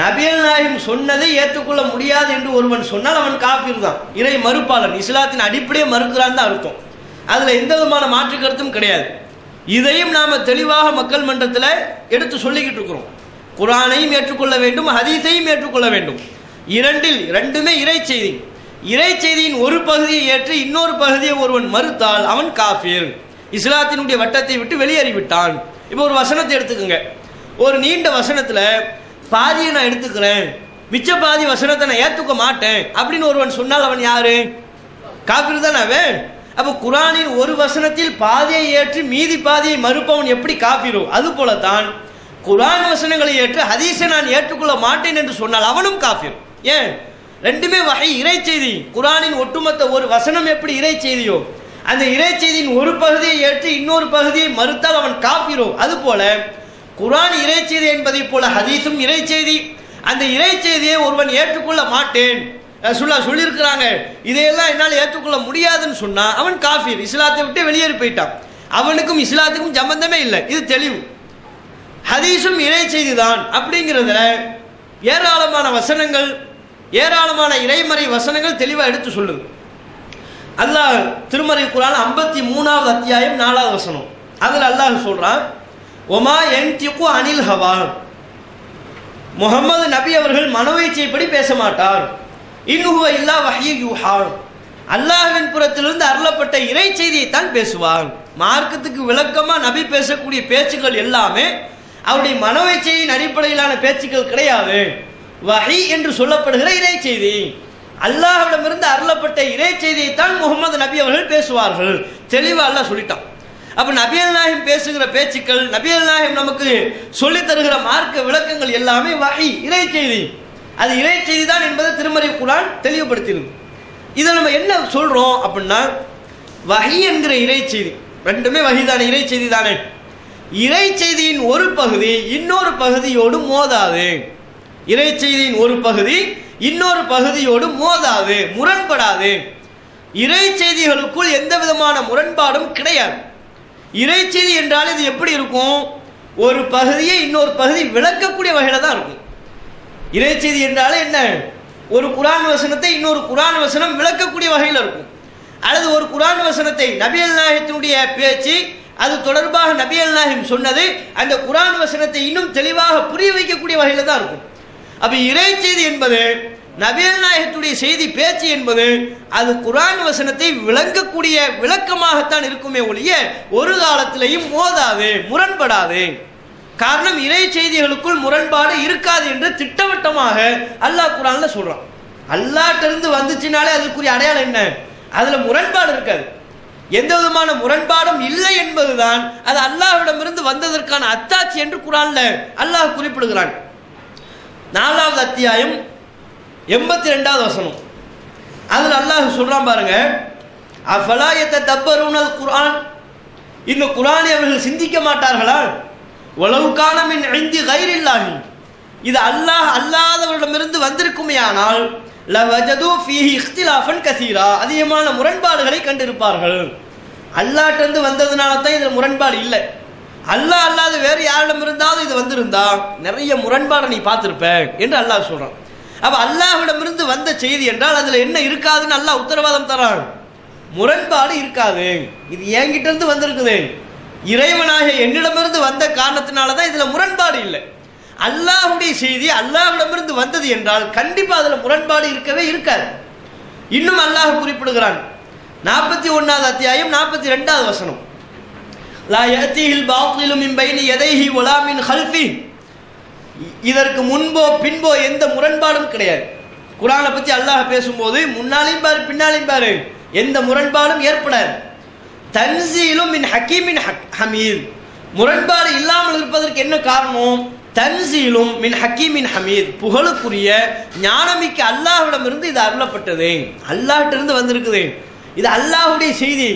நபிகள் நாயகம் சொன்னதை ஏற்றுக்கொள்ள முடியாது என்று ஒருவன் சொன்னால் அவன் காஃபிர் தான், இறை மறுப்பாளன், இஸ்லாத்தின் அடிப்படையை மறுக்கிறான் தான் அர்த்தம். அதில் எந்த விதமான மாற்று கருத்தும் கிடையாது. இதையும் நாம் தெளிவாக மக்கள் மன்றத்தில் எடுத்து சொல்லிக்கிட்டு இருக்கிறோம். குர்ஆனையும் ஏற்றுக்கொள்ள வேண்டும், ஹதீஸையும் ஏற்றுக்கொள்ள வேண்டும். ரெண்டுமே இறை செய்தி. இறை செய்தியின் ஒரு பகுதியை ஏற்று இன்னொரு பகுதியை ஒருவன் மறுத்தால் அவன் காஃபிர், இஸ்லாத்தினுடைய வட்டத்தை விட்டு வெளியேறிவிட்டான். இப்போ ஒரு வசனத்தை எடுத்துக்கோங்க. ஒரு நீண்ட வசனத்தில் பாதியை நான் எடுத்துக்கிறேன், மிச்ச பாதி வசனத்தை நான் ஏற்றுக்க மாட்டேன் அப்படின்னு ஒருவன் சொன்னால் அவன் யாரு? காஃபிர் தானே அவன். அப்போ குரானின் ஒரு வசனத்தில் பாதியை ஏற்று மீதி பாதியை மறுப்பவன் எப்படி காஃபிரோ அது போலத்தான் குரான் வசனங்களை ஏற்று ஹதீஸை நான் ஏற்றுக்கொள்ள மாட்டேன் என்று சொன்னால் அவனும் காஃபிர். ஏன்? ரெண்டுமே வகை இறை செய்தி. குரானின் ஒட்டுமொத்த ஒரு வசனம் எப்படி இறை செய்தியோ அந்த இறை செய்தியின் ஒரு பகுதியை ஏற்று இன்னொரு பகுதியை மறுத்தால் அவன் காஃபிரோ அதுபோல குரான் இறை செய்தி என்பதை போல ஹதீஸும் இறை செய்தி. அந்த இறை செய்தியை ஒருவன் ஏற்றுக்கொள்ள மாட்டேன் சொல்லியிருக்கிறாங்க, இதையெல்லாம் என்னால் ஏற்றுக்கொள்ள முடியாதுன்னு சொன்னா அவன் காஃபிர், இஸ்லாத்தை விட்டு வெளியேறி போயிட்டான். அவனுக்கும் இஸ்லாத்துக்கும் சம்பந்தமே இல்லை. இது தெளிவு. ஹதீஸும் இறை செய்தி தான் அப்படிங்கிறதுல ஏராளமான வசனங்கள், ஏராளமான இறைமறை வசனங்கள் தெளிவாக எடுத்து சொல்லுது. அல்லாஹ் திருமறை குர்ஆன் 53வது அத்தியாயம் 4வது வசனம், அதில் அல்லாஹ் சொல்றான், ஒமா யன்திகு அனில் ஹவா, முகமது நபி அவர்கள் மனோயிச்சைப்படி பேச மாட்டார். இன்ஹுவ இல்லா வஹ்யு யூஹா, அல்லாஹ்வின் புறத்திலிருந்து அருளப்பட்ட இறை செய்தியை தான் பேசுவார். மார்க்கத்துக்கு விளக்கமா நபி பேசக்கூடிய பேச்சுக்கள் எல்லாமே அவருடைய மனோயிச்சையின் அடிப்படையிலான பேச்சுக்கள் கிடையாது. வஹி என்று சொல்லப்படுகிற இறை செய்தி, அல்லாஹ்விடமிருந்து அருளப்பட்ட இறை செய்தியை தான் முகமது நபி அவர்கள் பேசுவார்கள். தெளிவா அல்லாஹ் சொல்லிட்டான். அப்ப நபிகள் நாயகம் பேசுகிற பேச்சுக்கள், நபிகள் நாயகம் நமக்கு சொல்லித் தருகிற மார்க்க விளக்கங்கள் எல்லாமே வஹி இறை செய்தி. அது இறை செய்தி தான் என்பதை திருமறை குர்ஆன் தெளிவுபடுத்தினது. இதை நம்ம என்ன சொல்றோம் அப்படின்னா, வஹி என்கிற இறை செய்தி ரெண்டுமே வஹி தானே, இறை செய்தி தானே. இறை செய்தியின் ஒரு பகுதி இன்னொரு பகுதியோடு மோதாது. இறை செய்தியின் ஒரு பகுதி இன்னொரு பகுதியோடு மோதாது, முரண்படாது. இறை செய்திகளுக்குள் எந்த விதமான முரண்பாடும் கிடையாது. இறை செய்தி என்றால் இது எப்படி இருக்கும்? ஒரு பகுதியை இன்னொரு பகுதி விளக்கக்கூடிய வகையில தான் இருக்கும். இறை செய்தி என்றாலே என்ன? ஒரு குர்ஆன் வசனத்தை இன்னொரு குர்ஆன் வசனம் விளக்கக்கூடிய வகையில் இருக்கும். அல்லது ஒரு குர்ஆன் வசனத்தை நபிகள் நாயகத்தினுடைய பேச்சு, அது தொடர்பாக நபிகள் நாயகம் சொன்னது, அந்த குர்ஆன் வசனத்தை இன்னும் தெளிவாக புரிய வைக்கக்கூடிய வகையில் தான் இருக்கும். அப்ப இறை செய்தி என்பது நபிகள் நாயகத்துடைய செய்தி பேச்சு என்பது அது குர்ஆன் வசனத்தை விளங்கக்கூடிய விளக்கமாகத்தான் இருக்குமே ஒழிய ஒரு காலத்திலையும் மோதாது, முரண்படாது. காரணம், இறை செய்திகளுக்குள் முரண்பாடு இருக்காது என்று திட்டவட்டமாக அல்லாஹ் குர்ஆன்ல சொல்றான். அல்லாஹ்ட்ட இருந்து வந்துச்சுனாலே அதுக்குரிய அடையாளம் என்ன? அதுல முரண்பாடு இருக்காது. எந்த விதமான முரண்பாடும் இல்லை என்பதுதான் அது அல்லாஹ்விடமிருந்து வந்ததற்கான அத்தாட்சி என்று குர்ஆன்ல அல்லாஹ் குறிப்பிடுகிறான். 4வது அத்தியாயம் 82வது வசனம், அதில் அல்லாஹ் சொல்றான் பாருங்க, அஃபலா யததப்பரூனல் குர்ஆன், இந்த குர்ஆனை அவர்கள் சிந்திக்க மாட்டார்களா? வலவு கான மின் இந்தி கைரில்லாஹி, இது அல்லாஹ் அல்லாதவரிடமிருந்து வந்திருக்குமேயானால் லவஜது ஃபீஹி இக்திலாஃபன் கஸீரா, அதிகமான முரண்பாடுகளை கண்டிருப்பார்கள். அல்லாஹ்ட்ட வந்ததுனால தான் இதில் முரண்பாடு இல்லை. அல்லாஹ் அல்லாத வேறு யாரிடம் இருந்தாலும் இது வந்திருந்தா நிறைய முரண்பாடை நீ பார்த்திருப்ப என்று அல்லாஹ் சொல்றான். அப்ப அல்லாஹ்விடமிருந்து வந்த செய்தி என்றால் அதுல என்ன இருக்காதுன்னு அல்லாஹ் உத்தரவாதம் தரான். முரண்பாடு இருக்காது, இது என்கிட்ட இருந்து வந்திருக்குது, இறைவனாக என்னிடமிருந்து வந்த காரணத்தினாலதான் இதுல முரண்பாடு இல்லை. அல்லாஹ்வுடைய செய்தி அல்லாஹ்விடமிருந்து வந்தது என்றால் கண்டிப்பா அதுல முரண்பாடு இருக்கவே இருக்காது. இன்னும் அல்லாஹ் குறிப்பிடுகிறான் 41வது அத்தியாயம் 42வது வசனம், லா யஅதீஹில் பாத்திலு மின் பைனி யதைஹி வலா மின் கல்ஃபி, இதற்கு முன்போ பின்போ எந்த முரண்பாடும் கிடையாது. குர்ஆனை பத்தி அல்லாஹ் பேசும்போது முன்னாலையும் பாரு பின்னாலையும் பாரு, எந்த முரண்பாடும் ஏற்படாது. தன்சீலும் மின் ஹக்கீமின் ஹமீத், முரண்பாடு இல்லாமல் இருப்பதற்கு என்ன காரணம்? தன்சீலும் மின் ஹக்கீமின் ஹமீத், புகழுக்குரிய ஞானமிக்க அல்லாஹ்விடமிருந்து இது அருளப்பட்டது, அல்லாஹ்ட்ட இருந்து வந்திருக்குது. இது அல்லாஹ்வுடைய செய்தி,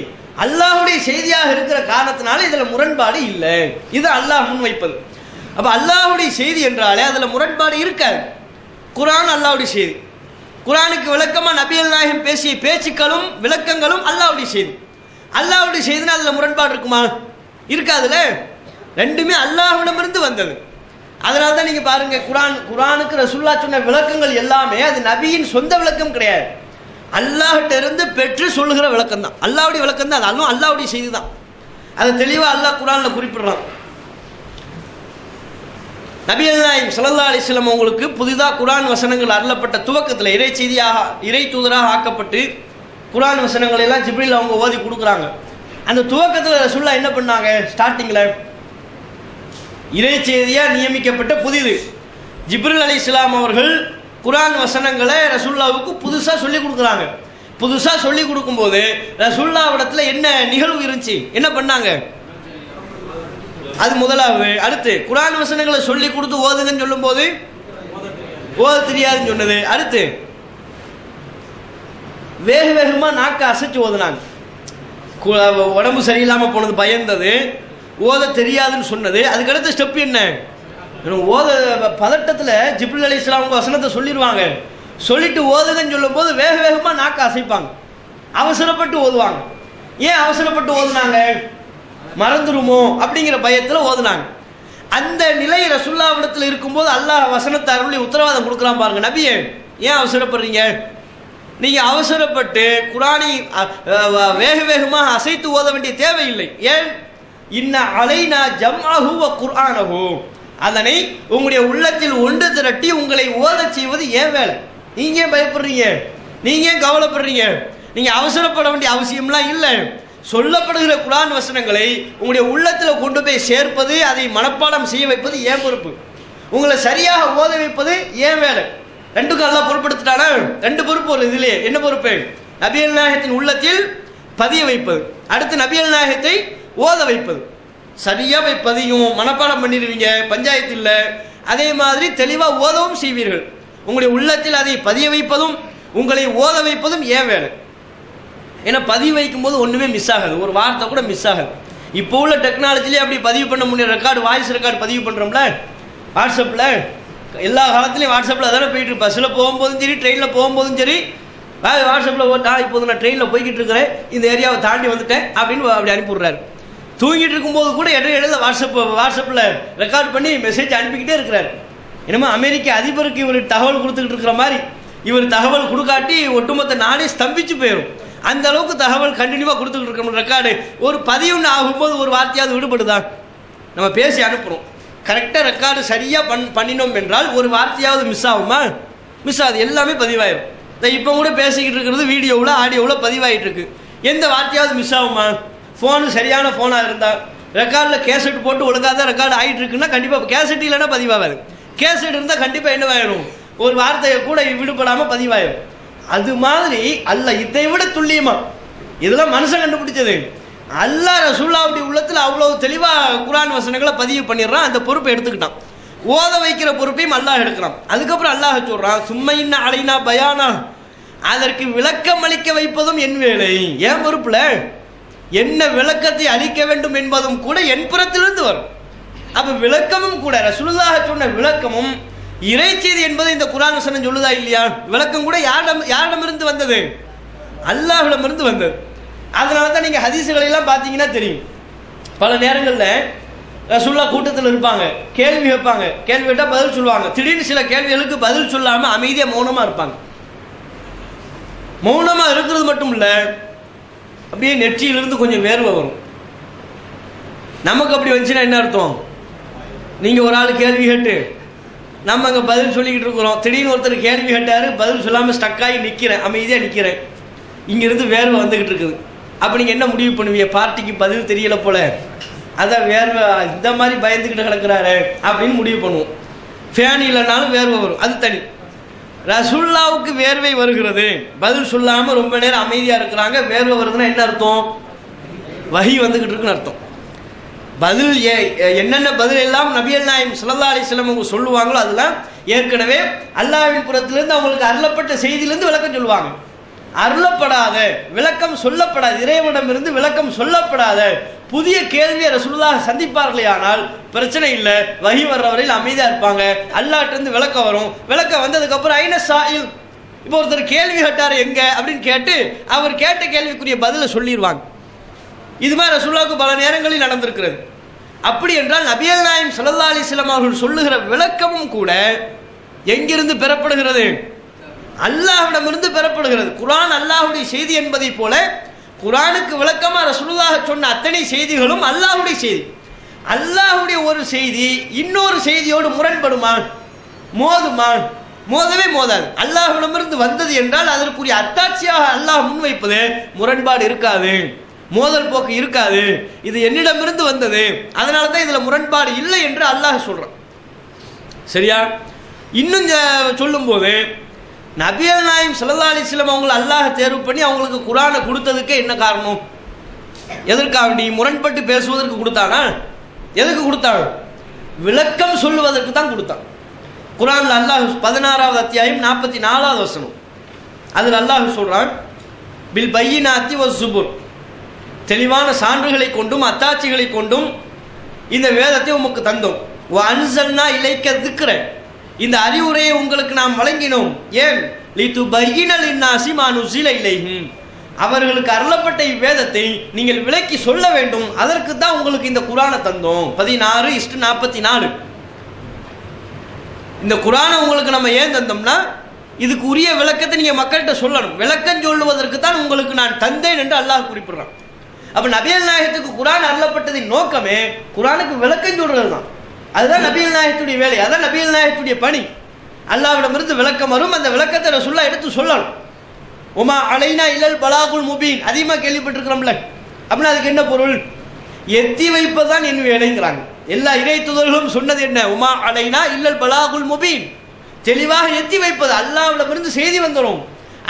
அல்லாஹ்வுடைய செய்தியாக இருக்கிற காரணத்தினால இதுல முரண்பாடு இல்லை. இது அல்லாஹ் முன்வைப்பது. அப்ப அல்லாஹ்வுடைய செய்தி என்றாலே அதுல முரண்பாடு இருக்காது. குர்ஆன் அல்லாஹ்வுடைய செய்தி, குர்ஆனுக்கு விளக்கமா நபிகள் நாயகம் பேசிய பேச்சுக்களும் விளக்கங்களும் அல்லாஹ்வுடைய செய்தி. அல்லாஹ்வுடைய செய்தினா அதுல முரண்பாடு இருக்குமா? இருக்காதுல. ரெண்டுமே அல்லாஹ்விடமிருந்து வந்தது. அதனால தான் நீங்க பாருங்க, குர்ஆனுக்கு ரசூலுல்லாஹ் சொன்ன விளக்கங்கள் எல்லாமே அது நபியின் சொந்த விளக்கம் கிடையாது, அல்லாஹ்ட்ட இருந்து பெற்று சொல்லுகிற விளக்கம் தான், அல்லாஹ்வுடைய விளக்கம் தான், அதுவும் அல்லாஹ்வுடைய செய்தி தான். அதை தெளிவா அல்லாஹ் குர்ஆன்ல குறிப்பிடுறான். நபிகள் நாயகம் ஸல்லல்லாஹு அலைஹி வஸல்லம் அவங்களுக்கு புதிதாக குர்ஆன் வசனங்கள் அருளப்பட்ட துவக்கத்தில் இறை தூதராக ஆக்கப்பட்டு குர்ஆன் வசனங்கள் எல்லாம் ஜிப்ரீல் அவங்க ஓதி கொடுக்குறாங்க. அந்த துவக்கத்தில் ரசூலுல்லாஹ் என்ன பண்ணாங்க? ஸ்டார்டிங்கில் இறை செய்தியாக நியமிக்கப்பட்ட புதிது ஜிப்ரீல் அலைஹிஸ்ஸலாம் அவர்கள் குர்ஆன் வசனங்களை ரசூலுல்லாஹ்வுக்கு புதுசாக சொல்லி கொடுக்குறாங்க. புதுசாக சொல்லி கொடுக்கும்போது ரசூலுல்லாஹ்விடத்தில் என்ன நிகழ்வு இருந்துச்சு, என்ன பண்ணாங்க? அது முதலாவது. அடுத்து குர்ஆன் வசனங்களை சொல்லி கொடுத்து ஓதுங்கன்னு சொல்லும் போது ஓத தெரியாதுன்னு சொன்னது. அடுத்து வேக வேகமா நாக்க அசைச்சு ஓதுனாங்க. உடம்பு சரியில்லாம போனது பயந்தது, ஓத தெரியாதுன்னு சொன்னது. அதுக்கடுத்த ஸ்டெப் என்ன? ஓத பதட்டத்தில் ஜிப்ரீல் அலைஹிஸ்ஸலாம் வசனத்தை சொல்லிடுவாங்க. சொல்லிட்டு ஓதுங்கன்னு சொல்லும் போது வேக வேகமா நாக்க அசைப்பாங்க, அவசரப்பட்டு ஓதுவாங்க. ஏன் அவசரப்பட்டு ஓதுனாங்க? மறந்துருமோ அப்படிங்கிற பயத்தில் ஓதுனாங்க. அந்த நிலை ரசூலுல்லாஹ்விடத்தில் இருக்கும்போது அல்லாஹ் வசனத்தை அருளி உத்தரவாதம் கொடுக்குறான் பாருங்க. நபியே, ஏன் அவசரப்படுறீங்க? நீங்க அவசரப்பட்டு குர்ஆனை வேக வேகமாக அசைத்து ஓத வேண்டிய தேவையில்லை. ஏன்? இன்ன அலைனா ஜம்அஹு வ குர்ஆனஹு, அதனை உங்களுடைய உள்ளத்தில் ஒன்று திரட்டி உங்களை ஓதச் செய்வது ஏன் வேலை. நீங்க ஏன் பயப்படுறீங்க? நீங்க ஏன் கவலைப்படுறீங்க? நீங்க அவசரப்பட வேண்டிய அவசியம்லாம் இல்லை. சொல்லப்படுகிற குர்ஆன் வசனங்களை உங்களுடைய உள்ளத்தில் கொண்டு போய் சேர்ப்பது, அதை மனப்பாடம் செய்ய வைப்பது ஏன் பொறுப்பு. உங்களை சரியாக ஓத வைப்பது ஏன் வேலை. ரெண்டுக்கும் அல்லாஹ் பொறுப்படுத்திட்டானா? ரெண்டு பொறுப்பு ஒரு இதிலே. என்ன பொறுப்பு? நபிகள் நாயகத்தின் உள்ளத்தில் பதிய வைப்பது, அடுத்து நபிகள் நாயகத்தை ஓத வைப்பது. சரியா போய் பதியும், மனப்பாடம் பண்ணிடுவீங்க, பஞ்சாயத்து இல்லை. அதே மாதிரி தெளிவாக ஓதவும் செய்வீர்கள். உங்களுடைய உள்ளத்தில் அதை பதிய வைப்பதும் உங்களை ஓத வைப்பதும் ஏன் வேலை. ஏன்னா பதிவு வைக்கும் போது ஒன்றுமே மிஸ் ஆகாது, ஒரு வார்த்தை கூட மிஸ் ஆகாது. இப்போ உள்ள டெக்னாலஜிலே அப்படி பதிவு பண்ண முடியும். ரெக்கார்டு, வாய்ஸ் ரெக்கார்டு பதிவு பண்ணுறோம்ல வாட்ஸ்அப்பில், எல்லா காலத்துலேயும் வாட்ஸ்அப்பில் தானே போயிட்டு இருக்கு. பஸ்ஸில் போகும்போதும் சரி, ட்ரெயினில் போகும்போதும் சரி, வாட்ஸ்அப்பில் இப்போது நான் ட்ரெயினில் போய்கிட்டு இருக்கிறேன், இந்த ஏரியாவை தாண்டி வந்துட்டேன் அப்படின்னு அப்படி அனுப்பிவிட்றாரு. தூங்கிட்டு இருக்கும்போது கூட இடையில வாட்ஸ்அப்பில் ரெக்கார்ட் பண்ணி மெசேஜ் அனுப்பிக்கிட்டே இருக்கிறார். என்னமோ அமெரிக்க அதிபருக்கு இவர் தகவல் கொடுத்துக்கிட்டு இருக்கிற மாதிரி. இவர் தகவல் கொடுக்காட்டி ஒட்டுமொத்த நாடே ஸ்தம்பிச்சு போயிடும். அந்த அளவுக்கு தகவல் கண்டினியூவாக கொடுத்துக்கிட்டு இருக்கணும். ரெக்கார்டு ஒரு பதிவுன்னு ஆகும்போது ஒரு வார்த்தையாவது விடுபடுதா? நம்ம பேசி அனுப்புகிறோம், கரெக்டாக ரெக்கார்டு சரியாக பண்ணினோம் என்றால் ஒரு வார்த்தையாவது மிஸ் ஆகுமா? மிஸ் ஆகுது, எல்லாமே பதிவாயிடும். இப்போ கூட பேசிக்கிட்டு இருக்கிறது வீடியோவில் ஆடியோவில் பதிவாகிட்டு இருக்கு. எந்த வார்த்தையாவது மிஸ் ஆகுமா? ஃபோனு சரியான ஃபோனாக இருந்தால், ரெக்கார்டில் கேசட் போட்டு ஒழுங்காக தான் ரெக்கார்டு ஆகிட்டு இருக்குன்னா கண்டிப்பாக கேசட் இல்லைன்னா பதிவாகாது. கேசட் இருந்தால் கண்டிப்பாக என்னவாயிடும்? ஒரு வார்த்தையை கூட விடுபடாமல் பதிவாயிடும். அது மாதிரி அல்லாஹ் இதை விட துல்லியமா, இதெல்லாம் மனுஷன் கண்டுபிடிச்சது. அல்லாஹ் ரசூலுல்லாஹ்வுடைய உள்ளத்தில் அவ்வளவு தெளிவாக குர்ஆன் வசனங்களை பதிவு பண்ணிடுறான். அந்த பொறுப்பை எடுத்துக்கிட்டான். ஓத வைக்கிற பொறுப்பையும் அல்லாஹ் எடுக்கிறான். அதுக்கப்புறம் அல்லாஹ் சொல்றான், சும்மையின்ன அலைனா பயானா, அதற்கு விளக்கம் அளிக்க வைப்பதும் என் வேலை. ஏன் பொறுப்புல என்ன விளக்கத்தை அளிக்க வேண்டும் என்பதும் கூட என் புறத்திலிருந்து வரும். அப்ப விளக்கமும் கூட ரசூலுல்லாஹ் சொன்ன விளக்கமும் இறைச்செய்தி என்பது இந்த குர்ஆன் வசனம் சொல்லுதா இல்லையா? விளக்கம் கூட யாரிடமிருந்து வந்தது? அல்லாஹ்விடமிருந்து வந்தது. அதனால தான் நீங்கள் ஹதீஸுகளை எல்லாம் பார்த்தீங்கன்னா தெரியும். பல நேரங்களில் ரசூலுல்லாஹ் கூட்டத்தில் இருப்பாங்க, கேள்வி வைப்பாங்க, கேள்வி கேட்டால் பதில் சொல்லுவாங்க. திடீர்னு சில கேள்விகளுக்கு பதில் சொல்லாமல் அமைதியாக மௌனமாக இருப்பாங்க. மௌனமாக இருக்கிறது மட்டும் இல்லை, அப்படியே நெற்றியிலிருந்து கொஞ்சம் வேர்வை வரும். நமக்கு அப்படி வந்துச்சுன்னா என்ன அர்த்தம்? நீங்கள் ஒரு ஆள் கேள்வி கேட்டு நம்ம அங்கே பதில் சொல்லிக்கிட்டு இருக்கிறோம், திடீர்னு ஒருத்தர் கேள்வி கேட்டார், பதில் சொல்லாமல் ஸ்டக்காகி நிற்கிறேன், அமைதியாக நிற்கிறேன், இங்கேருந்து வேர்வை வந்துக்கிட்டு இருக்குது. அப்போ நீங்கள் என்ன முடிவு பண்ணுவீங்க? பார்ட்டிக்கு பதில் தெரியலை போல, அதான் வேர்வை இந்த மாதிரி பயந்துக்கிட்டு கிடக்கிறாரு அப்படின்னு முடிவு பண்ணுவோம். ஃபேன் இல்லைனாலும் வேர்வை வரும், அது தனி. ரசூலுல்லாஹ்வுக்கு வேர்வை வருகிறது, பதில் சொல்லாமல் ரொம்ப நேரம் அமைதியாக இருக்கிறாங்க, வேர்வை வருதுன்னா என்ன அர்த்தம்? வஹி வந்துக்கிட்டு இருக்குன்னு அர்த்தம். பதில் என்னென்ன பதில் எல்லாம் நபிகள் நாயகம் ஸல்லல்லாஹு அலைஹி வஸல்லம் அவங்க சொல்லுவாங்களோ அதெல்லாம் ஏற்கனவே அல்லாஹ்வின் புறத்திலிருந்து அவங்களுக்கு அருளப்பட்ட செய்தியிலிருந்து விளக்கம் சொல்லுவாங்க. அருளப்படாத விளக்கம் சொல்லப்படாத, இறைவனிடமிருந்து விளக்கம் சொல்லப்படாத புதிய கேள்வியை ரசூலுல்லாஹ் சந்திப்பார்களே ஆனால் பிரச்சனை இல்லை, வஹி வர்ற வரையில் அமைதியாக இருப்பாங்க. அல்லாஹ்விலிருந்து விளக்கம் வரும். விளக்கம் வந்ததுக்கப்புறம் ஐன சாயில், இப்போ ஒருத்தர் கேள்வி கேட்டார் எங்க அப்படின்னு கேட்டு அவர் கேட்ட கேள்விக்குரிய பதிலை சொல்லிடுவாங்க. இது மாதிரி ரசூலுல்லாஹ்வுக்கு பல நேரங்களில் நடந்திருக்கிறது. அப்படி என்றால் நபிகள் நாயகம் ஸல்லல்லாஹு அலைஹி வஸல்லம் அவர்கள் சொல்லுகிற விளக்கமும் கூட எங்கிருந்து பெறப்படுகிறது? அல்லாஹ்விடமிருந்து பெறப்படுகிறது. குர்ஆன் அல்லாஹ்வுடைய செய்தி என்பதை போல குர்ஆனுக்கு விளக்கமாக ரசூலுல்லாஹ் சொன்ன அத்தனை செய்திகளும் அல்லாஹ்வுடைய செய்தி. அல்லாஹ்வுடைய ஒரு செய்தி இன்னொரு செய்தியோடு முரண்படுமா, மோதுமா? மோதவே மோதாது. அல்லாஹ்விடமிருந்து வந்தது என்றால் அதற்குரிய அத்தாட்சியாக அல்லாஹ் முன்வைப்பது முரண்பாடு இருக்காது, மோதல் போக்கு இருக்காது. இது என்னிடமிருந்து வந்தது, அதனால தான் இதுல முரண்பாடு இல்லை என்று அல்லாஹ் சொல்றான். சரியா? இன்னும் சொல்லும் போது நபிகள் நாயகம் ஸல்லல்லாஹு அலைஹி வஸல்லம் அவங்களை அல்லாஹ் தேர்வு பண்ணி அவங்களுக்கு குர்ஆனை கொடுத்ததுக்கு என்ன காரணம்? எதற்காக? நீ முரண்பட்டு பேசுவதற்கு கொடுத்தானா? எதுக்கு கொடுத்தான்? விளக்கம் சொல்லுவதற்கு தான் கொடுத்தான். குர்ஆன்ல அல்லாஹ் 16வது அத்தியாயம் 44வது வசனம், அதில் அல்லாஹ் சொல்றான், பில் பையினாத்தி வஸ்ஸுபுர், தெளிவான சான்றுகளை கொண்டும் அத்தாட்சிகளை கொண்டும் இந்த வேதத்தை உமக்கு தந்தோம். வ அன்ஸல்னா இலைக்க திக்ர, இந்த அறிவுரையை உங்களுக்கு நாம் வழங்கினோம். ஏன்? லிதுபையின லின்னாஸி மா நுஸில இலைஹிம், அவர்களுக்கு அருளப்பட்ட இவ்வேதத்தை நீங்கள் விளக்கி சொல்ல வேண்டும், அதற்கு தான் உங்களுக்கு இந்த குர்ஆனை தந்தோம். 16:44. இந்த குர்ஆனை உங்களுக்கு நம்ம ஏன் தந்தோம்னா, இதுக்கு உரிய விளக்கத்தை நீங்க மக்கள்கிட்ட சொல்லணும், விளக்கம் சொல்லுவதற்கு தான் உங்களுக்கு நான் தந்தேன் என்று அல்லாஹ் குறிப்பிடுறான். அப்ப நபிகள் நாயகத்துக்கு குர்ஆன் அருளப்பட்டதின் நோக்கமே குர்ஆனுக்கு விளக்கம் சொல்றது தான். அதுதான் நபிகள் நாயகத்துடைய வேலை, அதான் நபிகள் நாயகத்துடைய பணி. அல்லாஹ்விடமிருந்து விளக்கம் வரும், அந்த விளக்கத்தை ரசூலுல்லாஹ் எடுத்து சொல்லணும். உமா அலைனா இல்லல் பலாகுல் முபீன், அதிகமாக கேள்விப்பட்டிருக்கிறோம்ல. அப்படின்னா அதுக்கு என்ன பொருள்? எத்தி வைப்பதுதான் என் வேலைங்கிறாங்க. எல்லா இறை தூதர்களும் சொன்னது என்ன? உமா அலைனா இல்லல் பலாகுல் முபீன், தெளிவாக எத்தி வைப்பது. அல்லாஹ்விடமிருந்து செய்தி வந்துடும்,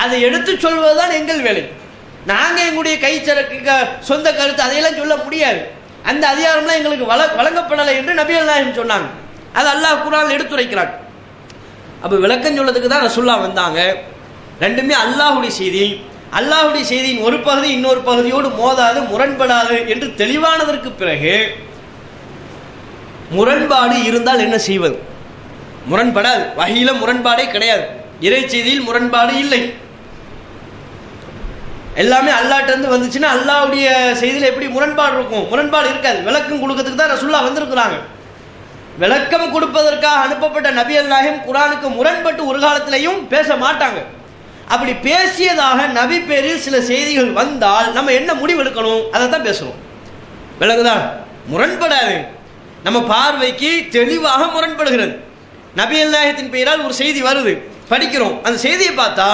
அதை எடுத்து சொல்வதுதான் எங்கள் வேலை. நாங்கள் எங்களுடைய கைச்சரக்கு சொந்த கருத்து அதையெல்லாம் சொல்ல முடியாது, அந்த அதிகாரம்லாம் எங்களுக்கு வழங்கப்படலை என்று நபிகள் நாயகம் சொன்னாங்க. அது அல்லாஹ் குர்ஆனில் எடுத்துரைக்கிறாங்க. அப்போ விளக்கம் சொல்றதுக்கு தான் ரசூலுல்லாஹ் வந்தாங்க. ரெண்டுமே அல்லாஹ்வுடைய செய்தி. அல்லாஹ்வுடைய செய்தியின் ஒரு பகுதி இன்னொரு பகுதியோடு மோதாது, முரண்படாது என்று தெளிவானதற்கு பிறகு முரண்பாடு இருந்தால் என்ன செய்வது? முரண்படாது. வஹீல முரண்பாடே கிடையாது, இறை செய்தியில் முரண்பாடு இல்லை. எல்லாமே அல்லாஹ்ட்ட இருந்து வந்துச்சுன்னா அல்லாஹ்வுடைய செய்தியில் எப்படி முரண்பாடு இருக்கும்? முரண்பாடு இருக்காது. விளக்கம் கொடுக்கிறதுக்கு தான் ரசூலுல்லாஹ் வந்திருக்கிறாங்க. விளக்கம் கொடுப்பதற்காக அனுப்பப்பட்ட நபிகள் நாயகம் குர்ஆனுக்கு முரண்பட்டு ஒரு காலத்திலையும் பேச மாட்டாங்க. அப்படி பேசியதாக நபி பேரில் சில செய்திகள் வந்தால் நம்ம என்ன முடிவெடுக்கணும்? அதை தான் பேசணும். விளங்குதா? முரண்படாது. நம்ம பார்வைக்கு தெளிவாக முரண்படுகிறது. நபிகள் நாயகத்தின் பெயரால் ஒரு செய்தி வருது, படிக்கிறோம். அந்த செய்தியை பார்த்தா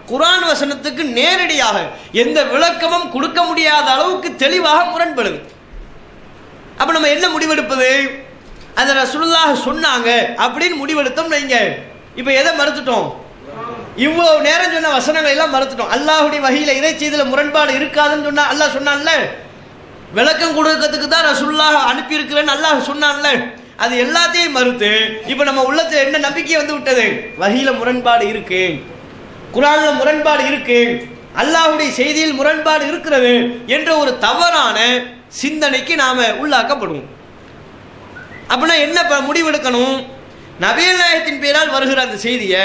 குர்ஆன் வசனத்துக்கு நேரடியாக எந்த விளக்கமும் கொடுக்க முடியாத அளவுக்கு தெளிவாக முரண்படுது. அப்ப நம்ம என்ன முடிவெடுப்பது? அதை ரசூலுல்லாஹ் சொன்னாங்க அப்படின்னு முடிவெடுத்தோம் வைங்க. இப்ப எதை மறுத்துட்டோம்? இவ்வளவு நேரம் சொன்ன வசனங்களை எல்லாம் மறுத்துட்டோம். அல்லாஹ்வுடைய வஹீல இறை செய்தியில முரண்பாடு இருக்காதுன்னு சொன்னா அல்லாஹ் சொன்னான்ல, விளக்கம் கொடுக்கிறதுக்கு தான் ரசூலுல்லாஹ் அனுப்பி இருக்கிறேன்னு அல்லாஹ் சொன்னான்ல, அது எல்லாத்தையும் மறுத்து இப்ப நம்ம உள்ளத்துல என்ன நம்பிக்கை வந்து விட்டது? வஹீல முரண்பாடு இருக்கு, குர்ஆன்ல முரண்பாடு இருக்கு, அல்லாஹ்வுடைய செய்தியில் முரண்பாடு இருக்கிறது என்ற ஒரு தவறான சிந்தனைக்கு நாம உள்ளாக்கப்படுவோம். அப்படின்னா என்ன முடிவெடுக்கணும்? நபிகள் நாயகத்தின் பெயரால் வருகிற அந்த செய்தியை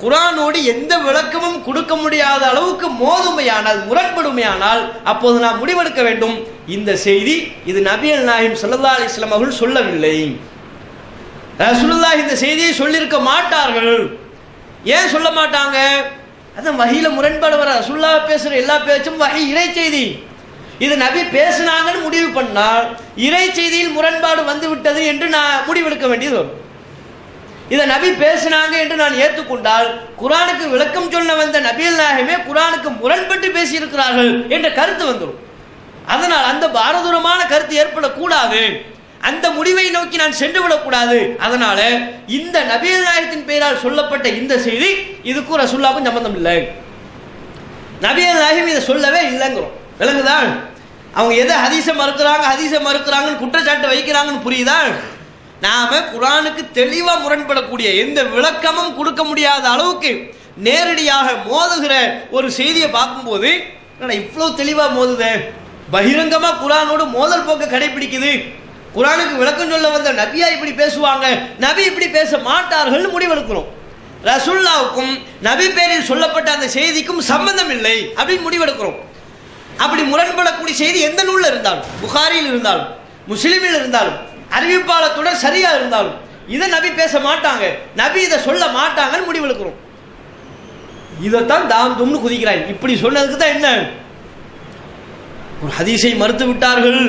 குர்ஆனோடு எந்த விளக்கமும் கொடுக்க முடியாத அளவுக்கு மோதுமையானால், முரண்படுமையானால், அப்போது நாம் முடிவெடுக்க வேண்டும், இந்த செய்தி இது நபிகள் நாயகம் ஸல்லல்லாஹு அலைஹி வஸல்லம் அவர்கள் சொல்லவில்லை, ரசூலுல்லாஹ் இந்த செய்தியை சொல்லியிருக்க மாட்டார்கள். ஏன் சொல்ல மாட்டாங்க? அதான் வஹீல முரண்பாடு வர. ரசூலுல்லாஹ் பேசுற எல்லா பேச்சும் வஹீ இறை செய்தி. இது நபி பேசினாங்கன்னு முடிவு பண்ணால் இறை செய்தியில் முரண்பாடு வந்து விட்டது என்று நான் முடிவெடுக்க வேண்டியது வரும். இதை நபி பேசினாங்க என்று நான் ஏற்றுக்கொண்டால் குர்ஆனுக்கு விளக்கம் சொல்ல வந்த நபிகள் நாயகமே குர்ஆனுக்கு முரண்பட்டு பேசியிருக்கிறார்கள் என்ற கருத்து வந்துடும். அதனால் அந்த பாரதூரமான கருத்து ஏற்படக்கூடாது, அந்த முடிவை நோக்கி நான் சென்று விடக்கூடாது. அதனால இந்த நபிகள் நாயகத்தின் பெயரால் சொல்லப்பட்ட இந்த செய்தி இதுக்கும் ரசூலுல்லாஹ்வுக்கும் சம்பந்தம் இல்லை, நபிகள் நாயகம் இதை சொல்லவே இல்லைங்கிறோம். விளங்குதா? அவங்க எதை ஹதீஸை மறுக்கிறாங்கன்னு குற்றச்சாட்டு வைக்கிறாங்கன்னு புரியுதா? நாம குர்ஆனுக்கு தெளிவா முரண்படக்கூடிய எந்த விளக்கமும் கொடுக்க முடியாத அளவுக்கு நேரடியாக மோதுகிற ஒரு செய்தியை பார்க்கும்போது இவ்வளவு தெளிவா மோதுதே, பகிரங்கமா குர்ஆனோடு மோதல் போக்க கடைபிடிக்குது, குர்ஆனுக்கு விளக்கம் சொல்ல வந்த நபியா இப்படி பேசுவாங்க, நபி இப்படி பேச மாட்டார்கள் முடிவெடுக்கிறோம். ரசூலுல்லாஹ்வுக்கும் நபி பேரில் சொல்லப்பட்ட அந்த செய்திக்கும் சம்பந்தம் இல்லை அப்படின்னு முடிவெடுக்கிறோம். அப்படி முரண்படக்கூடிய செய்தி எந்த நூல்ல இருந்தாலும், புகாரியில் இருந்தாலும் முஸ்லிமில் இருந்தாலும் அறிவிப்பாளத்துடன் சரியா இருந்தாலும் இதை நபி பேச மாட்டாங்க, நபி இதை சொல்ல மாட்டாங்கன்னு முடிவெடுக்கிறோம். இதைத்தான் தாம் தும்னு குதிக்கிறாங்க. இப்படி சொன்னதுக்கு தான் என்ன? ஒரு ஹதீஸை மறுத்து விட்டார்கள்,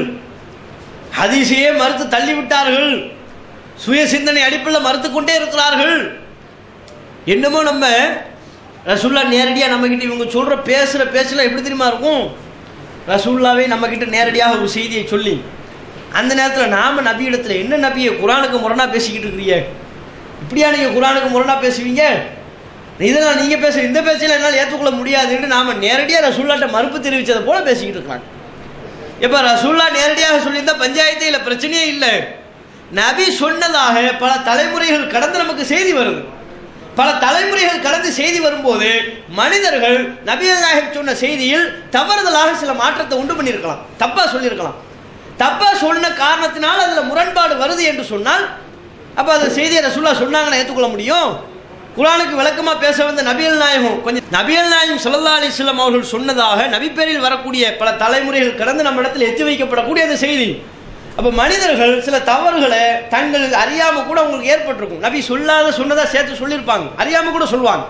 ஹதீஸையே மறுத்து தள்ளிவிட்டார்கள், சுய சிந்தனை அடிப்படையில் மறுத்து கொண்டே இருக்கிறார்கள். என்னமோ நம்ம ரசூல்லா நேரடியாக நம்மக்கிட்ட இவங்க சொல்கிற பேசுகிற பேச்செல்லாம் எப்படி தெரியுமா இருக்கும்? ரசூல்லாவே நம்மக்கிட்ட நேரடியாக ஒரு செய்தியை சொல்லி அந்த நேரத்தில் நாம் நபி இடத்துல என்ன நபியை குரானுக்கு முரணாக பேசிக்கிட்டு இருக்கிறீங்க, இப்படியா நீங்கள் குரானுக்கு முரணாக பேசுவீங்க, இதெல்லாம் நீங்கள் பேச இந்த பேச்சையில் என்னால் ஏற்றுக்கொள்ள முடியாதுன்னு நாம் நேரடியாக ரசூல்லாட்ட மறுப்பு தெரிவித்ததை போல பேசிக்கிட்டு இருக்கிறாங்க. இப்போ ரசூல்லா நேரடியாக சொல்லியிருந்தால் பஞ்சாயத்தே இல்லை, பிரச்சனையே இல்லை. நபி சொன்னதாக பல தலைமுறைகள் கடந்து நமக்கு செய்தி வருது. பல தலைமுறைகள் கடந்து செய்தி வரும்போது மனிதர்கள் நபிகள் நாயகம் சொன்ன செய்தியில் தவறுதலாக சில மாற்றத்தை உண்டு பண்ணியிருக்கலாம், தப்பா சொல்லியிருக்கலாம். தப்பா சொன்ன காரணத்தினால் அதில் முரண்பாடு வருது என்று சொன்னால் அப்போ அந்த செய்தியை ரசூல்லா சொன்னாங்கன்னு ஏற்றுக்கொள்ள முடியும்? குர்ஆனுக்கு விளக்கமாக பேச வந்த நபிகள் நாயகம் நபிகள் நாயகம் ஸல்லல்லாஹு அலைஹி வஸல்லம் அவர்கள் சொன்னதாக நபி பேரில் வரக்கூடிய பல தலைமுறைகள் கடந்து நம்ம இடத்துல எத்தி வைக்கப்படக்கூடிய அந்த செய்தி. அப்போ மனிதர்கள் சில தவறுகளை தங்கள் அறியாமல் கூட அவங்களுக்கு ஏற்பட்டிருக்கும். நபி சொன்னதாக சேர்த்து சொல்லியிருப்பாங்க, அறியாமல் கூட சொல்லுவாங்க.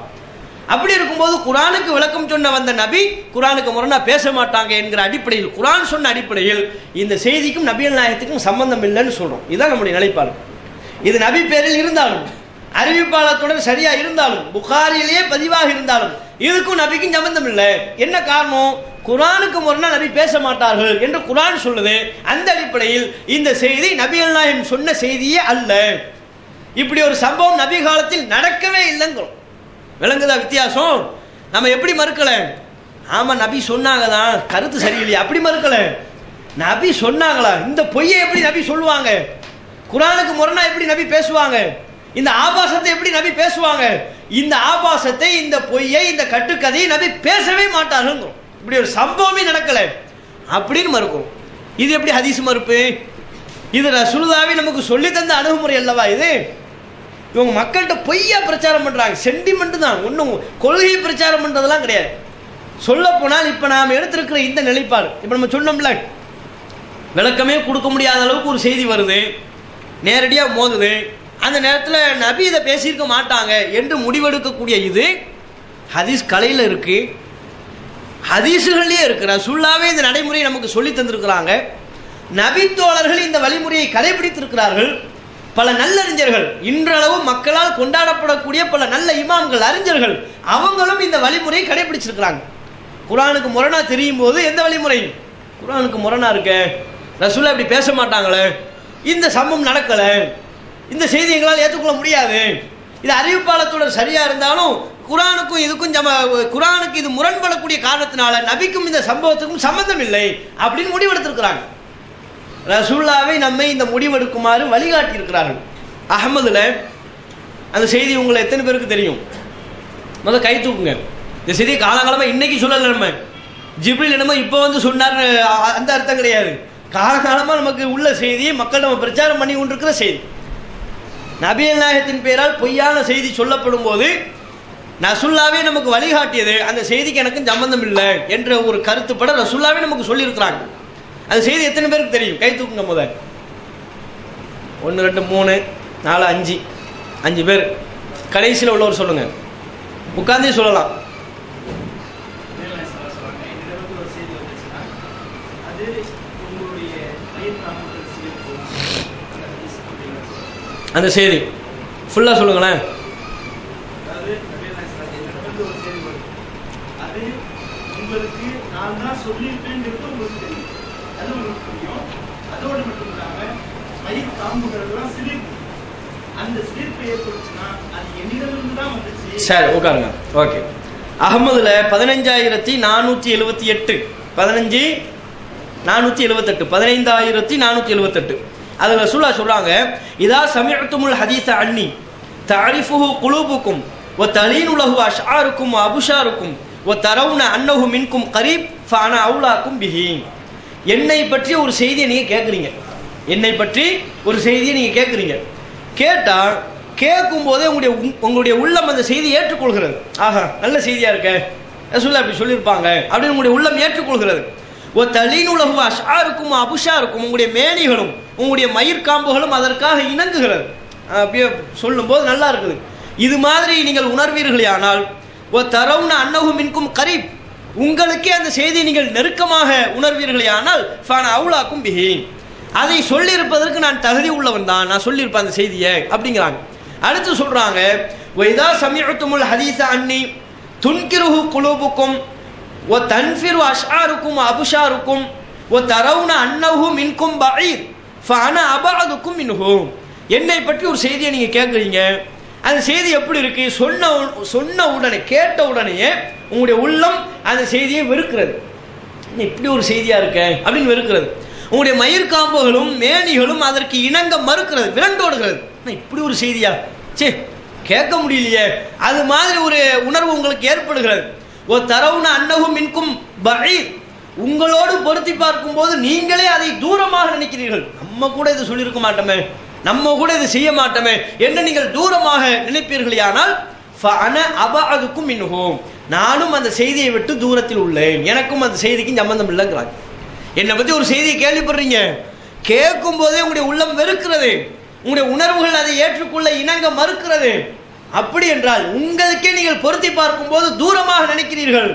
அப்படி இருக்கும்போது குர்ஆனுக்கு விளக்கம் சொன்ன வந்த நபி குர்ஆனுக்கு முரணா பேச மாட்டாங்க என்கிற அடிப்படையில், குர்ஆன் சொன்ன அடிப்படையில் இந்த செய்திக்கும் நபிகள் நாயகத்துக்கும் சம்பந்தம் இல்லைன்னு சொல்கிறோம். இதுதான் நம்முடைய நிலைப்பாடு. இது நபி பேரில் இருந்தாலும், அறிவிப்பாளத்துடன் சரியா இருந்தாலும், புகாரிலேயே பதிவாக இருந்தாலும் இதுக்கும் நபிக்கும் சம்பந்தம் இல்லை. என்ன காரணம்? குர்ஆனுக்கு முரணா நபி பேச மாட்டார்கள் என்று குர்ஆன் சொல்லுது. அந்த அடிப்படையில் இந்த செய்தி நபிகள் நாயகம் சொன்ன செய்தியே அல்ல. இப்படி ஒரு சம்பவம் நபி காலத்தில் நடக்கவே இல்லைங்கிறோம். விளங்குதா வித்தியாசம்? நம்ம எப்படி மறுக்கல? ஆமா நபி சொன்னாங்க தான், கருத்து சரியில்லையா அப்படி மறுக்கல. நபி சொன்னாங்களா, இந்த பொய்யை எப்படி நபி சொல்லுவாங்க? குர்ஆனுக்கு முரணா எப்படி நபி பேசுவாங்க? இந்த ஆபாசத்தை எப்படி நபி பேசுவாங்க? இந்த ஆபாசத்தை, இந்த பொய்யை, இந்த கட்டுக்கதையை நபி பேசவே மாட்டார்கள். இப்படி ஒரு சம்பவமே நடக்கல அப்படின்னு மறுக்கும். இது எப்படி ஹதீஸ் மறுப்பு? இது ரசூலுல்லாஹி நமக்கு சொல்லி தந்த அணுகுமுறை அல்லவா இது? இவங்க மக்கள்கிட்ட பொய்யா பிரச்சாரம் பண்றாங்க, சென்டிமெண்ட் தான், ஒன்றும் கொள்கை பிரச்சாரம் பண்றதெல்லாம் கிடையாது. சொல்ல போனால் இப்ப நாம் எடுத்திருக்கிற இந்த நிலைப்பாடு, இப்ப நம்ம சொன்னோம்ல, விளக்கமே கொடுக்க முடியாத அளவுக்கு ஒரு செய்தி வருது, நேரடியாக மோதுது, அந்த நேரத்தில் நபி இதை பேசியிருக்க மாட்டாங்க என்று முடிவெடுக்கக்கூடிய இது ஹதீஸ் கலையில் இருக்கு, ஹதீஸுகள்லேயே இருக்கு. ரசூலுல்லாஹ்வே இந்த நடைமுறையை நமக்கு சொல்லி தந்திருக்கிறாங்க. நபித்தோழர்கள் இந்த வழிமுறையை கடைபிடித்திருக்கிறார்கள். பல நல்லறிஞர்கள், இன்றளவு மக்களால் கொண்டாடப்படக்கூடிய பல நல்ல இமாம்கள், அறிஞர்கள், அவங்களும் இந்த வழிமுறையை கடைபிடிச்சிருக்கிறாங்க. குர்ஆனுக்கு முரணா தெரியும் போது எந்த வழிமுறை? குர்ஆனுக்கு முரணா இருக்க, ரசூலுல்லாஹ் இப்படி பேச மாட்டாங்களே, இந்த சம்பவம் நடக்கல, இந்த செய்தி எங்களால் ஏற்றுக்கொள்ள முடியாது, இது அறிவிப்பாளத்துடன் சரியா இருந்தாலும் குர்ஆனுக்கும் இதுக்கும் குர்ஆனுக்கு இது முரண்படக்கூடிய காரணத்தினால நபிக்கும் இந்த சம்பவத்துக்கும் சம்பந்தம் இல்லை அப்படின்னு முடிவெடுத்திருக்கிறாங்க. ரசூலுல்லாஹ்வை நம்மை இந்த முடிவெடுக்குமாறு வழிகாட்டி இருக்கிறார்கள். அஹ்மதுல அந்த செய்தி உங்களை எத்தனை பேருக்கு தெரியும்? முதல்ல கை தூக்குங்க. இந்த செய்தி காலகாலமாக இன்னைக்கு சொல்லலை, நம்ம ஜிப்ரீல் என்னமோ இப்போ வந்து சொன்னார் அந்த அர்த்தம் கிடையாது. காலகாலமாக நமக்கு உள்ள செய்தியை மக்கள் நம்ம பிரச்சாரம் பண்ணி கொண்டிருக்கிற செய்தி. நபிகள் நாயகத்தின் பெயரால் பொய்யான செய்தி சொல்லப்படும் போது ரசூலுல்லாஹ்வே நமக்கு வழிகாட்டியது, அந்த செய்திக்கு எனக்கும் சம்பந்தம் இல்லை என்ற ஒரு கருத்துப்பட ரசூலுல்லாஹ்வே நமக்கு சொல்லியிருக்கிறாங்க. அந்த செய்தி எத்தனை பேருக்கு தெரியும்? கை தூக்குங்க. முதல் 1 2 3 4 5 5 பேர். கடைசியில் உள்ளவர் சொல்லுங்க, உட்கார்ந்தே சொல்லலாம். அந்த செய்தி ஃபுல்லாக சொல்லுங்களேன். சரி உட்காருங்க. ஓகே. அஹ்மதுல 15478 15478 அதில் ரசூலுல்லாஹ் சொல்றாங்க, இதா சமிஅத்துமுல் ஹதீஸ அன்னி தஅரிஃபுஹு குலூபுக்கும் வ தலீனு லஹு அஷ்ஆருக்கும் வ அபுஷாருக்கும் வ தரவுன அன்னஹு மின்கும் கரீப் ஃபஅனா அவுலாக்கும் பிஹி. என்னை பற்றி ஒரு செய்தியை நீங்கள் கேட்குறீங்க, என்னை பற்றி ஒரு செய்தியை நீங்கள் கேட்குறீங்க, கேட்டால் கேட்கும்போதே உங்களுடைய உள்ளம் அந்த செய்தியை ஏற்றுக்கொள்கிறது. ஆஹா நல்ல செய்தியாக இருக்க, ரசூலுல்லாஹ் அப்படி சொல்லியிருப்பாங்க அப்படின்னு உங்களுடைய உள்ளம் ஏற்றுக்கொள்கிறது. ஓ தலீனுலகு அஷ்ஆருக்கும் அபுஷாருக்கும், உங்களுடைய மேனிகளும் உங்களுடைய மயிர்காம்புகளும் அதற்காக இணங்குகிறது. அப்படியே சொல்லும்போது நல்லா இருக்குது. இது மாதிரி நீங்கள் உணர்வீர்களே ஆனால் ஓ தரவுன அன்னஹு மின்கும் கரீப், உங்களுக்கே அந்த செய்தியை நீங்கள் நெருக்கமாக உணர்வீர்களே ஆனால் ஃபான அவுலாக்கும் பிஹி, அதை சொல்லியிருப்பதற்கு நான் தகுதி உள்ளவன் தான், நான் சொல்லியிருப்பேன் அந்த செய்தியை அப்படிங்கிறாங்க. அடுத்து சொல்றாங்க, வைதா சமிஅத்துமுல் ஹதீஸ அன்னி துன்கிருஹு குலூபுக்கும் வ தன்ஃபிரு அஷ்ஆருக்கும் அபுஷாருக்கும் வ தரவுன அன்னஹு மின்கும் பஈத் ஃபஅன அபஅதுக்கும் மின்ஹு. என்னை பற்றி ஒரு செய்தியை நீங்க கேட்குறீங்க, அந்த செய்தி எப்படி இருக்கு? சொன்ன உடனே, கேட்ட உடனேயே உங்களுடைய உள்ளம் அந்த செய்தியை வெறுக்கிறது. இப்படி ஒரு செய்தியா இருக்க அப்படின்னு வெறுக்கிறது. உங்களுடைய மயிர்காம்புகளும் மேனிகளும் அதற்கு இணங்க மறுக்கிறது, விரண்டோடுகிறது. இப்படி ஒரு செய்தியா, சே கேட்க முடியலையே, அது மாதிரி ஒரு உணர்வு உங்களுக்கு ஏற்படுகிறது. ஓ தரவுன அன்னகும் மின்கும் பஈத், உங்களோடு பொருத்தி பார்க்கும் போது நீங்களே அதை தூரமாக நினைக்கிறீர்கள். நம்ம கூட இது சொல்லியிருக்க மாட்டோமே, நம்ம கூட இது செய்ய மாட்டோமே என்று நீங்கள் தூரமாக நினைப்பீர்களானால் ஃபஅன அபஅதுக்கும் மின்ஹு, நானும் அந்த செய்தியை விட்டு தூரத்தில் உள்ளேன், எனக்கும் அந்த செய்திக்கும் சம்பந்தம் இல்லைங்கிறாங்க. என்னை பற்றி ஒரு செய்தியை கேள்விப்படுறீங்க, கேட்கும் போதே உங்களுடைய உள்ளம் வெறுக்கிறது, உங்களுடைய உணர்வுகள் அதை ஏற்றுக்கொள்ள இணங்க மறுக்கிறது. அப்படி என்றால் உங்களுக்கே நீங்கள் பொருத்தி பார்க்கும் போது தூரமாக நினைக்கிறீர்கள்,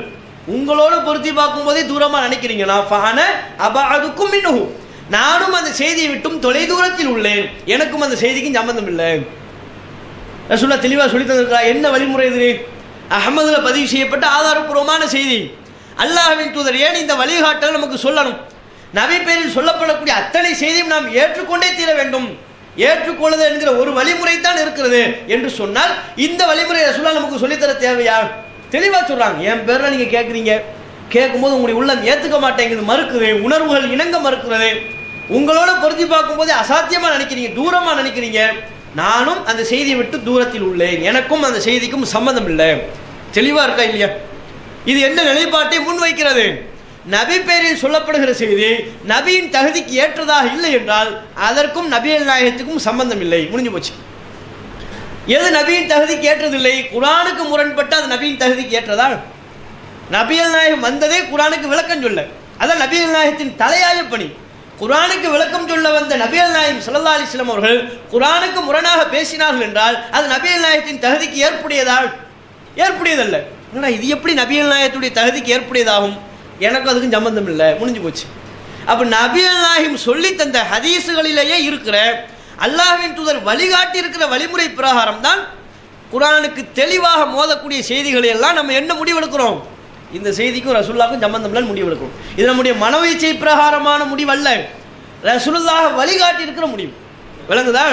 உங்களோடு பொருத்தி பார்க்கும் போதே தூரமாக நினைக்கிறீங்களா? ஃபஅன அபஅதுக்கும் மின்ஹு, நானும் அந்த செய்தியை விட்டும் தொலை தூரத்தில் உள்ளேன், எனக்கும் அந்த செய்திக்கும் சம்பந்தம் இல்லை. ரசூலுல்லாஹ் தெளிவாக சொல்லி தந்திருக்கிறார். என்ன வழிமுறை இது? அஹ்மதுல பதிவு செய்யப்பட்ட ஆதாரப்பூர்வமான செய்தி. அல்லாஹ்வின் தூதர் ஏன் இந்த வழிகாட்டல் நமக்கு சொல்லணும்? நபி பேரில் சொல்லப்படக்கூடிய அத்தனை செய்தியும் நாம் ஏற்றுக்கொண்டே தீர வேண்டும். ஏற்றுக்கொள்ளுதல் என்கிற ஒரு வழிமுறை தான் இருக்கிறது என்று சொன்னால் இந்த வழிமுறை ரசூலுல்லாஹ் நமக்கு சொல்லித்தர தேவையா? தெளிவாக சொல்றாங்க. என் பேரில் நீங்க கேட்குறீங்க, கேட்கும்போது உங்களுடைய உள்ளம் ஏற்றுக்க மாட்டேங்குது, மறுக்குது, உணர்வுகள் இணங்க மறுக்கிறது, உங்களோட பொருத்தி பார்க்கும் போது அசாத்தியமா நினைக்கிறீங்க, தூரமா நினைக்கிறீங்க, நானும் அந்த செய்தியை விட்டு தூரத்தில் உள்ளேன், எனக்கும் அந்த செய்திக்கும் சம்பந்தம் இல்லை. தெளிவா இருக்கா இல்லையா? இது என்ன நிலைப்பாட்டை முன்வைக்கிறது? நபி பேரில் சொல்லப்படுகிற செய்தி நபியின் தகுதிக்கு ஏற்றதாக இல்லை என்றால் அதற்கும் நபியல் நாயகத்துக்கும் சம்பந்தம் இல்லை, முடிஞ்சு போச்சு. எது நபியின் தகுதிக்கு ஏற்றதில்லை? குர்ஆனுக்கு முரண்பட்ட அது நபியின் தகுதிக்கு ஏற்றதா? நபியல் நாயகம் வந்ததே குர்ஆனுக்கு விளக்கம் சொல்ல, அதான் நபியல் நாயகத்தின் தலையாய பணி. குர்ஆனுக்கு விளக்கம் சொல்ல வந்த நபியல் நாயகம் ஸல்லல்லாஹு அலைஹி வஸல்லம் அவர்கள் குர்ஆனுக்கு முரணாக பேசினார்கள் என்றால் அது நபியல் நாயகத்தின் தகுதிக்கு ஏற்புடையதா? ஏற்புடையதல்ல. இது எப்படி நபியல் நாயகத்துடைய தகுதிக்கு ஏற்புடையதாகும்? எனக்கு அதுக்கும் சம்பந்தம் இல்லை, முடிஞ்சு போச்சு. அப்ப நபியல் நாயகம் சொல்லி தந்த ஹதீஸுகளிலேயே இருக்கிற அல்லாஹ்வின் தூதர் வழிகாட்டி இருக்கிற வழிமுறை பிரகாரம் தான் குர்ஆனுக்கு தெளிவாக மோதக்கூடிய செய்திகளை எல்லாம் நம்ம என்ன முடிவெடுக்கிறோம்? இந்த செய்திக்கும் ரசூலுல்லாஹ்வுக்கும் சம்பந்தம் இல்லைன்னு முடிவெடுக்கிறோம். இது நம்முடைய மனோயிச்சை பிரகாரமான முடிவு அல்ல, ரசூலுல்லாஹ் வழிகாட்டி இருக்கிற முடிவு. விளங்குதா?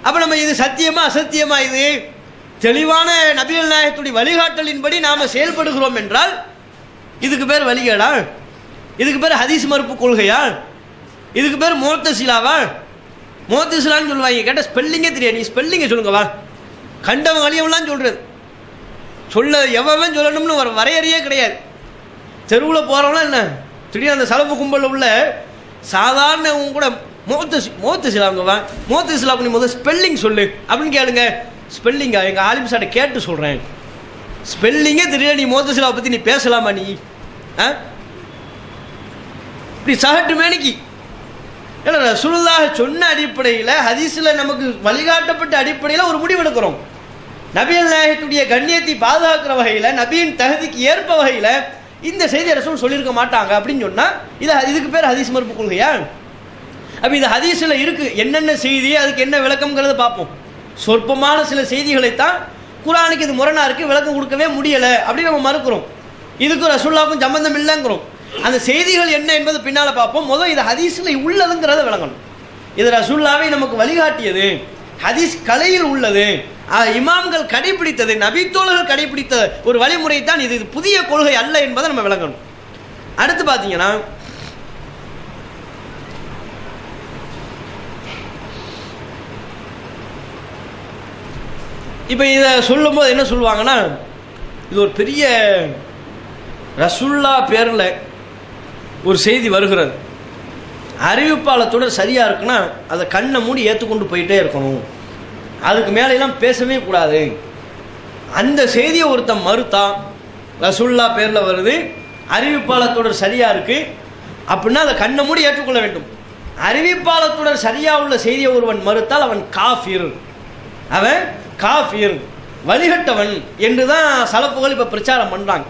அப்ப நம்ம இது சத்தியமா அசத்தியமா? இது தெளிவான நபியல் நாயகத்துடைய வழிகாட்டலின்படி நாம செயல்படுகிறோம் என்றால் இதுக்கு பேர் வழிகேடா? இதுக்கு பேர் ஹதீஸ் மறுப்பு கொள்கையா? இதுக்கு பேர் முஅத்தஸிலாவா? முஅத்தஸிலான்னு சொல்லுவாங்க. கேட்ட ஸ்பெல்லிங்கே தெரியாது, நீ ஸ்பெல்லிங்கை சொல்லுங்க வா. கண்டவன் அழியவெல்லாம் சொல்றது, சொல்ல எவன் சொல்லணும்னு ஒரு வரையறையே கிடையாது. தெருவில் போகிறவங்களாம் என்ன திடீர்னு அந்த சலப்பு கும்பலில் உள்ள சாதாரணவங்க கூட முஅத்தஸிலாங்க வா, முஅத்தஸிலாவுக்கு நீ முதல் ஸ்பெல்லிங் சொல்லு அப்படின்னு கேளுங்க. ஸ்பெல்லிங்கா? எங்கள் ஆலிம் சார்ட்ட கேட்டு சொல்கிறேன். ஸ்பெல்லிங்கே தெரியல, நீ முஅத்தஸிலாவை பற்றி நீ பேசலாமா? நீ இப்படி சகட்டு மேனிக்கு ஏன்னா ரசூலுல்லாஹ் சொன்ன அடிப்படையில் ஹதீஸில் நமக்கு வழிகாட்டப்பட்ட அடிப்படையில் ஒரு முடிவு எடுக்கிறோம். நபியல் நாயகத்துடைய கண்ணியத்தை பாதுகாக்கிற வகையில், நபியின் தகுதிக்கு ஏற்ப வகையில் இந்த செய்தி ரசூல் சொல்லியிருக்க மாட்டாங்க அப்படின்னு சொன்னால் இதுக்கு பேர் ஹதீஸ் மறுப்பு கொள்கையா? அப்போ இது ஹதீஸில் இருக்கு, என்னென்ன செய்தி, அதுக்கு என்ன விளக்கம்ங்கிறத பார்ப்போம். சொற்பமான சில செய்திகளைத்தான் குர்ஆனுக்கு இது முரணா இருக்கு, விளக்கம் கொடுக்கவே முடியலை அப்படின்னு நம்ம மறுக்கிறோம். இதுக்கும் ரசூலுல்லாஹ்வுக்கும் சம்பந்தம் இல்லைங்கிறோம். அந்த செய்திகள் என்ன என்பது பின்னால பார்ப்போம். முதல் இது ஹதீஸில் உள்ளதுங்கிறத விளங்கணும். இது ரசூலுல்லாஹ்வை நமக்கு வழிகாட்டியது, ஹதீஸ் கலையில் உள்ளது, இமாம்கள் கடைபிடித்தது, நபித்தோழர்கள் கடைபிடித்த ஒரு வழிமுறை தான் இது. புதிய கொள்கை அல்ல என்பதை நம்ம விளங்கணும். அடுத்து பார்த்தீங்கன்னா இப்போ இதை சொல்லும்போது என்ன சொல்லுவாங்கன்னா, இது ஒரு பெரிய ரசூலுல்லாஹ் பேரில் ஒரு செய்தி வருகிறது, அறிவிப்பாளத்தோட சரியாக இருக்குன்னா அதை கண்ணை மூடி ஏற்றுக்கொண்டு போயிட்டே இருக்கணும், அதுக்கு மேலெல்லாம் பேசவே கூடாது. அந்த செய்தியை ஒருத்தன் மறுத்தா, ரசூலுல்லாஹ் பேரில் வருது, அறிவிப்பாளத்தோட சரியாக இருக்குது அப்படின்னா அதை கண்ணை மூடி ஏற்றுக்கொள்ள வேண்டும். அறிவிப்பாளத்தோட சரியாக உள்ள செய்தியை ஒருவன் மறுத்தால் அவன் காஃபிர், அவன் காஃபிர், வழிகட்டவன் என்று தான் சலப்புகள் இப்போ பிரச்சாரம் பண்ணுறாங்க.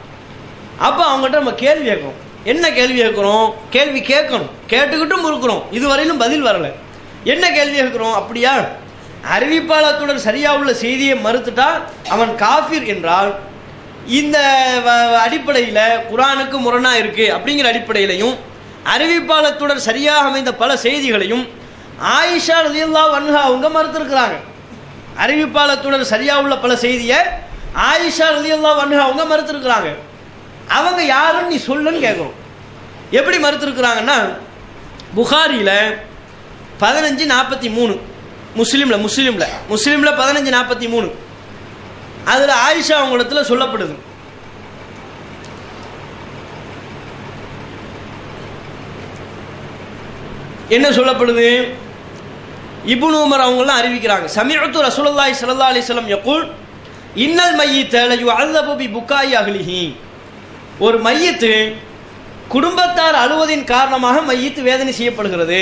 அப்போ அவங்ககிட்ட நம்ம கேள்வி கேட்கணும், என்ன கேள்வி கேட்குறோம்? கேள்வி கேட்கணும், கேட்டுக்கிட்டும் இருக்கிறோம், இதுவரையிலும் பதில் வரலை. என்ன கேள்வி கேட்குறோம்? அப்படியா, அறிவிப்பாளத்துடன் சரியாக உள்ள செய்தியை மறுத்துட்டா அவன் காஃபிர் என்றால், இந்த அடிப்படையில் குர்ஆனுக்கு முரணா இருக்கு அப்படிங்கிற அடிப்படையிலையும் அறிவிப்பாளத்துடன் சரியாக அமைந்த பல செய்திகளையும் ஆயிஷா ரலியல்லாஹு அன்ஹா அவங்க மறுத்திருக்கிறாங்க. அறிவிப்பாளத்துடன் சரியாக உள்ள பல செய்தியை ஆயிஷா ரலியல்லாஹு அன்ஹா அவங்க மறுத்திருக்கிறாங்க. அவங்க யாருன்னு நீ சொல்லுன்னு கேட்குறோம். எப்படி மறுத்திருக்கிறாங்கன்னா, புகாரியில் 15:43, முஸ்லீமில் 15:43 அதில் ஆயிஷா அவங்களிடத்தில் சொல்லப்படுது. என்ன சொல்லப்படுது? இப்னு உமர் அவங்களாம் அறிவிக்கிறாங்க, சமிஅத்து ரசூலுல்லாஹி ஸல்லல்லாஹு அலைஹி வஸல்லம் யகூல் இன்னல் மய்யித லயுஅஸபு பி புகாய் அஹ்லிஹி. ஒரு மையத்து குடும்பத்தார் அழுவதின் காரணமாக மையத்து வேதனை செய்யப்படுகிறது.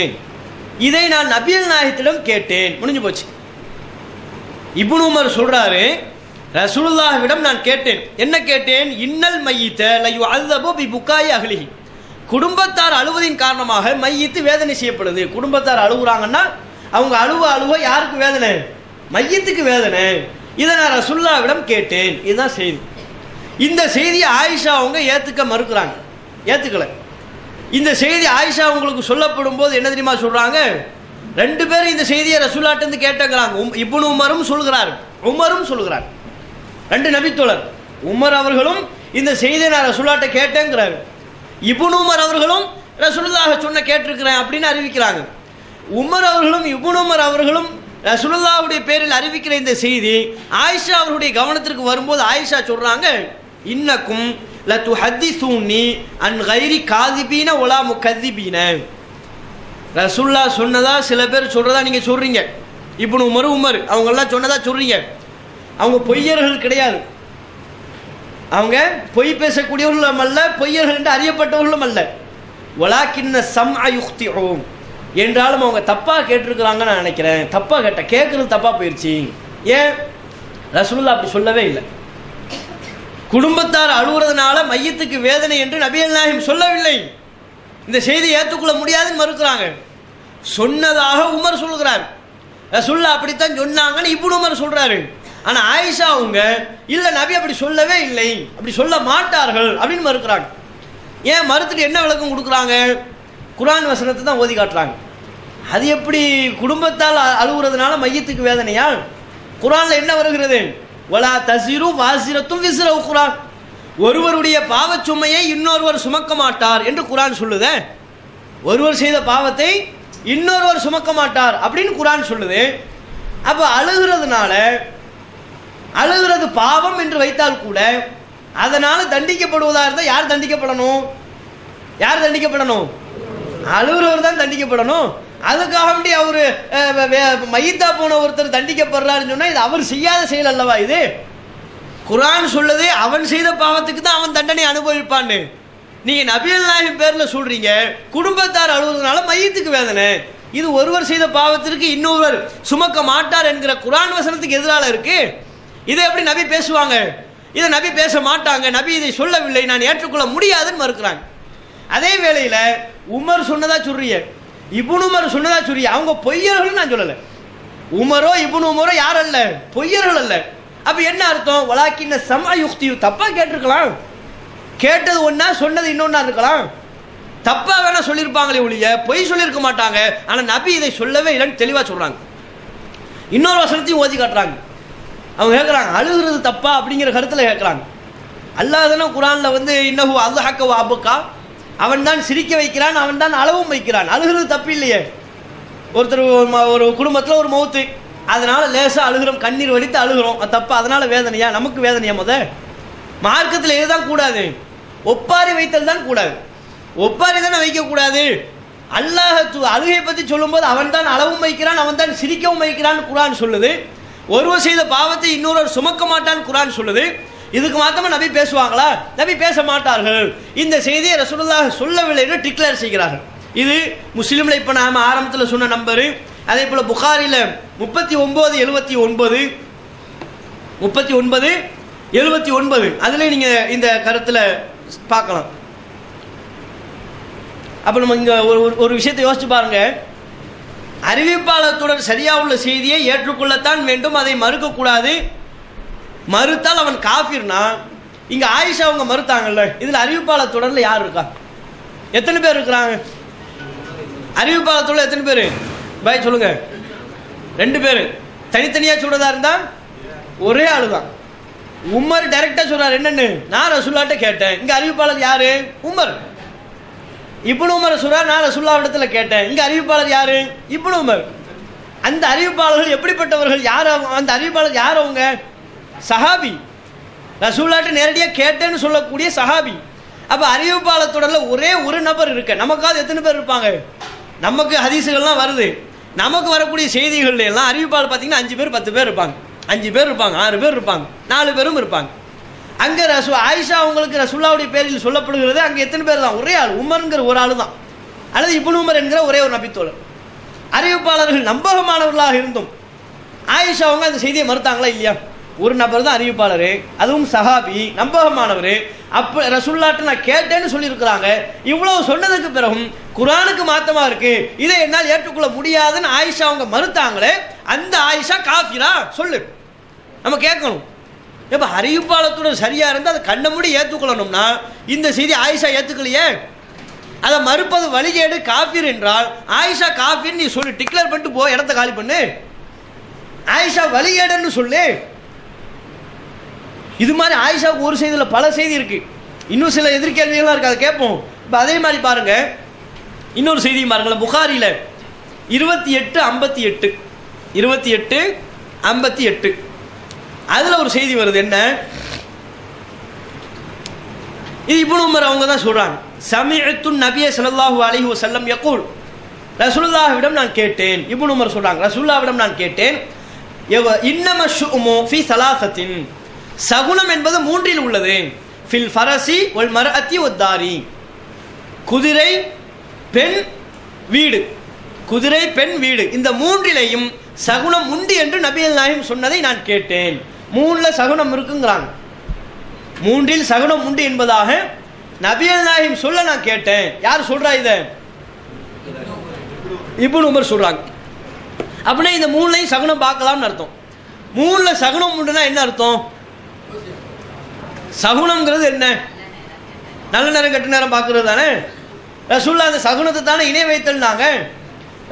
இதை நான் நபிகள் நாயகத்திடம் கேட்டேன். முடிஞ்சு போச்சு. இப்னு உமர் சொல்றாரு, ரசூலுல்லாஹ்விடம் நான் கேட்டேன். என்ன கேட்டேன்? இன்னல் மய்யித லயுஅஸபு பி புகாய் அஹ்லிஹி. குடும்பத்தார் அழுவதின் காரணமாக மையத்து வேதனை செய்யப்படுது. குடும்பத்தார் அழுகுறாங்கன்னா அவங்க அழுவ யாருக்கு வேதனை? மையத்துக்கு வேதனை. இதை நான் ரசூலுல்லாஹ்விடம் கேட்டேன். இதுதான் செய்தி. இந்த செய்தியை ஆயிஷா அவங்க மறுக்கிறாங்க, ஏத்துக்கல. இந்த செய்தி ஆயிஷா அவங்களுக்கு சொல்லப்படும் போது என்ன தெரியுமா சொல்றாங்க? ரெண்டு பேரும் இந்த செய்தியை ரசூலுல்லாஹ்ட்ட கேட்டேங்கிறாங்க. இப்னு உமரும் சொல்கிறார், உமரும் சொல்கிறார். ரெண்டு நபித்தோழர், உமர் அவர்களும் இந்த செய்தியை நான் ரசூலுல்லாஹ்ட்ட கேட்டேங்கிறாரு. இப்னு உமர் அவர்களும் ரசூலுல்லாஹ் சொன்ன கேட்டிருக்கிறேன் அப்படின்னு அறிவிக்கிறாங்க. உமர் அவர்களும் இப்னு உமர் அவர்களும் ரசூலுல்லாஹ்வுடைய பேரில் அறிவிக்கிற இந்த செய்தி ஆயிஷா அவருடைய கவனத்திற்கு வரும்போது ஆயிஷா சொல்றாங்க, இன்னக்கும் லதுஹத்திஸூனி அன் கைரி காதிபீன வலா முகذிபீன. ரசூலுல்லாஹ் சொன்னதா சில பேர் சொல்றதா நீங்க சொல்றீங்க. இப்னு உமர் அவங்க எல்லாம் சொன்னதா சொல்றீங்க. அவங்க பொய்யர்கள் கிடையாது. அவங்க பொய் பேசக்கூடியவர்களும் அல்ல, பொய்யர்கள் என்று அறியப்பட்டவர்களும் அல்ல. வலாக்கின்ன சம்அ யுக்திஊம் என்றாலும் அவங்க தப்பா கேட்டிருக்கிறாங்கன்னு நான் நினைக்கிறேன். தப்பா கேட்கறது தப்பா போயிடுச்சு. ஏன்? ரசூலுல்லாஹ் அப்படி சொல்லவே இல்லை. குடும்பத்தார் அழுவுறதுனால மையத்துக்கு வேதனை என்று நபிகள் நாயகம் சொல்லவில்லை. இந்த செய்தியை ஏற்றுக்கொள்ள முடியாதுன்னு மறுக்கிறாங்க. சொன்னதாக உமர் சொல்கிறார். ரசூலுல்லாஹ் அப்படித்தான் சொன்னாங்கன்னு இப்னு உமர் சொல்றாரு. ஆனா ஆயிஷா அவங்க இல்ல, நபி அப்படி சொல்லவே இல்லை, அப்படி சொல்ல மாட்டார்கள் அப்படின்னு மறுக்கிறாங்க. ஏன் மறுத்துட்டு என்ன விளக்கம் கொடுக்குறாங்க? குர்ஆன் வசனத்தை தான் ஓதி காட்டுறாங்க. அது எப்படி குடும்பத்தால் அழுகுறதுனால மையத்துக்கு வேதனையா? குர்ஆன்ல என்ன வருகிறது? வலா தஸிரு வாஸிரத்தும் விஸ்ர உக்ரா. ஒருவருடைய பாவச் சுமையை இன்னொருவர் சுமக்க மாட்டார் என்று குர்ஆன் சொல்லுதே. ஒருவர் செய்த பாவத்தை இன்னொருவர் சுமக்க மாட்டார் அப்படின்னு குர்ஆன் சொல்லுது. அப்ப அழுகிறது பாவம் என்று வைத்தால் கூட அதனால தண்டிக்கப்படுவதா இருந்தால் யார் தண்டிக்கப்படணும்? யார் தண்டிக்கப்படணும்? அழுகிறவர் தான் தண்டிக்கப்படணும். அதுக்காக வேண்டி அவரு மையத்தா போன ஒருத்தர் தண்டிக்கப்படுறாருன்னு சொன்னா இது அவர் செய்யாத செயல் அல்லவா? இது குர்ஆன் சொல்லுது அவன் செய்த பாவத்துக்கு தான் அவன் தண்டனை அனுபவிப்பான்னு. நீங்க நபிகள் நாயகம் பேர்ல சொல்றீங்க குடும்பத்தார் அழுவதனால மையத்துக்கு வேதனை. இது ஒருவர் செய்த பாவத்திற்கு இன்னொருவர் சுமக்க மாட்டார் என்கிற குர்ஆன் வசனத்துக்கு எதிரால இருக்கு. இதை எப்படி நபி பேசுவாங்க? இதை நபி பேச மாட்டாங்க. நபி இதை சொல்லவில்லை, நான் ஏற்றுக்கொள்ள முடியாதுன்னு மறுக்கிறாங்க. அதே வேளையில உமர் சொன்னதா சொல்றீங்க, இப்னு உமர் சொன்னதா சொல்றீங்க. அவங்க பொய்யர்கள் நான் சொல்லல. உமரோ இப்னு உமரோ யார் அல்ல, பொய்யர்கள் அல்ல. அப்ப என்ன அர்த்தம்? வலாக்கின்ன சம்அ யுக்தியூ. தப்பா கேட்டிருக்கலாம், கேட்டது ஒன்னா சொன்னது இன்னொன்னா இருக்கலாம். தப்பா வேணா சொல்லியிருப்பாங்களே ஒழிய பொய் சொல்லியிருக்க மாட்டாங்க. ஆனா நபி இதை சொல்லவே இல்லைன்னு தெளிவா சொல்றாங்க. இன்னொரு வசனத்தையும் ஓதி காட்டுறாங்க. அவங்க கேட்குறாங்க அழுகிறது தப்பா அப்படிங்கிற கருத்தில் கேட்குறாங்க. அல்லாஹ் தானே குர்ஆன்ல இன்னஹு அல்ஹக வ அபகா, அவன் தான் சிரிக்க வைக்கிறான், அவன் தான் அழவும் வைக்கிறான். அழுகிறது தப்பு இல்லையே. ஒருத்தர் ஒரு குடும்பத்தில் ஒரு மௌத்து, அதனால லேசாக அழுகிறோம், கண்ணீர் வடித்து அழுகிறோம், அது தப்பா? அதனால வேதனையா? நமக்கு வேதனையா? மார்க்கத்தில் இதுதான் கூடாது, ஒப்பாரி வைத்தல் தான் கூடாது. ஒப்பாரி தானே வைக்கக்கூடாது. அல்லாஹ் அழுகை பற்றி சொல்லும்போது அவன் தான் அழவும் வைக்கிறான், அவன் தான் சிரிக்கவும் வைக்கிறான்னு குர்ஆன் சொல்லுது. ஒருவர் செய்த பாவத்தை இன்னொருவர் சுமக்க மாட்டான்னு குர்ஆன் சொல்லுது. இதுக்கு மாத்திரமா நபி பேசுவாங்களா? நபி பேச மாட்டார்கள். இந்த செய்தியை ரசூலுல்லாஹ் சொல்லவில்லை என்று டிக்ளேர் செய்கிறார்கள். இது முஸ்லிம்ல இப்ப நாம ஆரம்பத்தில் சொன்ன நம்பரு. அதே போல புகாரில 39:79 அதுல நீங்க இந்த கருத்துல பார்க்கலாம். அப்போ நம்ம இங்கே ஒரு விஷயத்தை யோசிச்சு பாருங்க. அறிவிப்பாளத்துடன் சரியா உள்ள செய்தியை ஏற்றுக்கொள்ளத்தான் வேண்டும், அதை மறுக்கக்கூடாது. மறுத்தால் அவன் காஃபிர்னா, இங்க ஆயிஷா அவங்க மறுத்தாங்கல்ல, இதுல அறிவிப்பாளர் தொடர்ல யார் இருக்கா? எத்தனை பேர் இருக்கிறாங்க? அறிவிப்பாளர் தொடர்ல எத்தனை பேர் பாய் சொல்லுங்க? 2 பேர். தனித்தனியா சொல்றதா இருந்தா ஒரே ஆளுதான். உமர் டைரக்டா சொல்றாரு என்னன்னு, நான் ரசூலுல்லாஹ்ட்ட கேட்டேன். இங்க அறிவிப்பாளர் யாரு? உமர். இப்னு உமர் சொல்றார் நான் ரசூலுல்லாஹ் இடத்துல கேட்டேன். இங்க அறிவிப்பாளர் யாரு? இப்னு உமர். அந்த அறிவிப்பாளர்கள் எப்படிப்பட்டவர்கள்? யார் அந்த அறிவிப்பாளர்? யார் அவங்க? சஹாபி. ரசூலுல்லாஹ்ட்ட நேரடியாக கேட்டேன்னு சொல்லக்கூடிய சஹாபி. அப்ப அறிவிப்பாளர் தொடர்ல ஒரே ஒரு நபர் இருக்க. நமக்காவது எத்தனை பேர் இருப்பாங்க? நமக்கு ஹதீஸுகள்லாம் வருது, நமக்கு வரக்கூடிய செய்திகள் எல்லாம் அறிவிப்பாளர் பார்த்தீங்கன்னா 5 பேர் 10 பேர் இருப்பாங்க, 5 பேர் இருப்பாங்க, 6 பேர் இருப்பாங்க, 4 பேரும் இருப்பாங்க. அங்கே ஆயிஷா அவங்களுக்கு ரசூலுல்லாஹ்வுடைய பேரில் சொல்லப்படுகிறது அங்கே எத்தனை பேர் தான்? ஒரே ஆள், உமர்ங்கிற ஒரு ஆள் தான், அல்லது இப்னு உமர் என்கிற ஒரே ஒரு நபித்தோழர். அறிவிப்பாளர்கள் நம்பகமானவர்களாக இருந்தும் ஆயிஷா அவங்க அந்த செய்தியை மறுத்தாங்களா இல்லையா? ஒரு நபர் தான் அறிவிப்பாளர், அதுவும் சஹாபி, நம்பகமானவர். அப்ப ரசூலுல்லாஹ்ட்ட நான் கேட்டேன்னு சொல்லியிருக்கிறாங்க. இவ்வளவு சொன்னதுக்கு பிறகும் குர்ஆனுக்கு மாத்தமா இருக்கு, இதை என்னால் ஏற்றுக்கொள்ள முடியாதுன்னு ஆயிஷா அவங்க மறுத்தாங்களே, அந்த ஆயிஷா காஃபிரா? சொல்லு, நம்ம கேட்கணும். எப்ப அறிவிப்பாளத்துடன் சரியா இருந்தால் அதை கண்ண மூடி ஏற்றுக்கொள்ளணும்னா இந்த செய்தி ஆயிஷா ஏற்றுக்கலையே, அதை மறுப்பது வழிகேடு, காஃபிர் என்றால் ஆயிஷா காஃபிர் நீ சொல்லு, டிக்ளேர் பண்ணிட்டு போ, இடத்த காலி பண்ணு. ஆயிஷா வழிகேடுன்னு சொல்லு. இது மாதிரி ஆயிஷாவுக்கு ஒரு செய்தியில் பல செய்தி இருக்கு, இன்னும் சில எதிர்கேள்விகள்லாம் இருக்கு, அதை கேட்போம். இப்போ அதே மாதிரி பாருங்க, இன்னொரு செய்தி பாருங்களேன், புகாரில 28:58 28:58 அதுல ஒரு செய்தி வருது. என்ன இது? இப்னு உமர் அவங்க தான் சொல்றாங்க, சமிஅத்து நபிய ஸல்லல்லாஹு அலைஹி வஸல்லம் யகூல், ரசூலுல்லாஹ்விடம் நான் கேட்டேன். இப்னு உமர் சொல்றாங்க, ரசூலுல்லாஹ்விடம் நான் கேட்டேன், இன்னம ஷுஉமு ஃபீ ஸலாஸத்தின், சகுனம் என்பது 3இல் உள்ளது. ஃபில் ஃபரசி வல் மர்அத்தி வத்தாரி, குதிரை, பெண், வீடு. குதிரை, பெண், வீடு, இந்த 3லேயும் சகுனம் உண்டு என்று நபிகள் நாயகம் சொன்னதை நான் கேட்டேன். 3ல சகுனம் இருக்குங்கிறாங்க, 3இல் சகுனம் உண்டு என்பதாக நபிகள் நாயகம் சொல்ல நான் கேட்டேன். யார் சொல்றா இத? இப்னு உமர் சொல்றாங்க. அப்படின்னா இந்த 3லையும் சகுனம் பார்க்கலாம்னு அர்த்தம். 3ல சகுனம் உண்டுனா என்ன அர்த்தம்? சகுனம்ங்கிறது என்ன? நல்ல நேரம் கெட்ட நேரம் பார்க்கறது தானே. ரசூலுல்லாஹ் அந்த சகுனத்தை தானே இணை வைத்தல்னாங்க.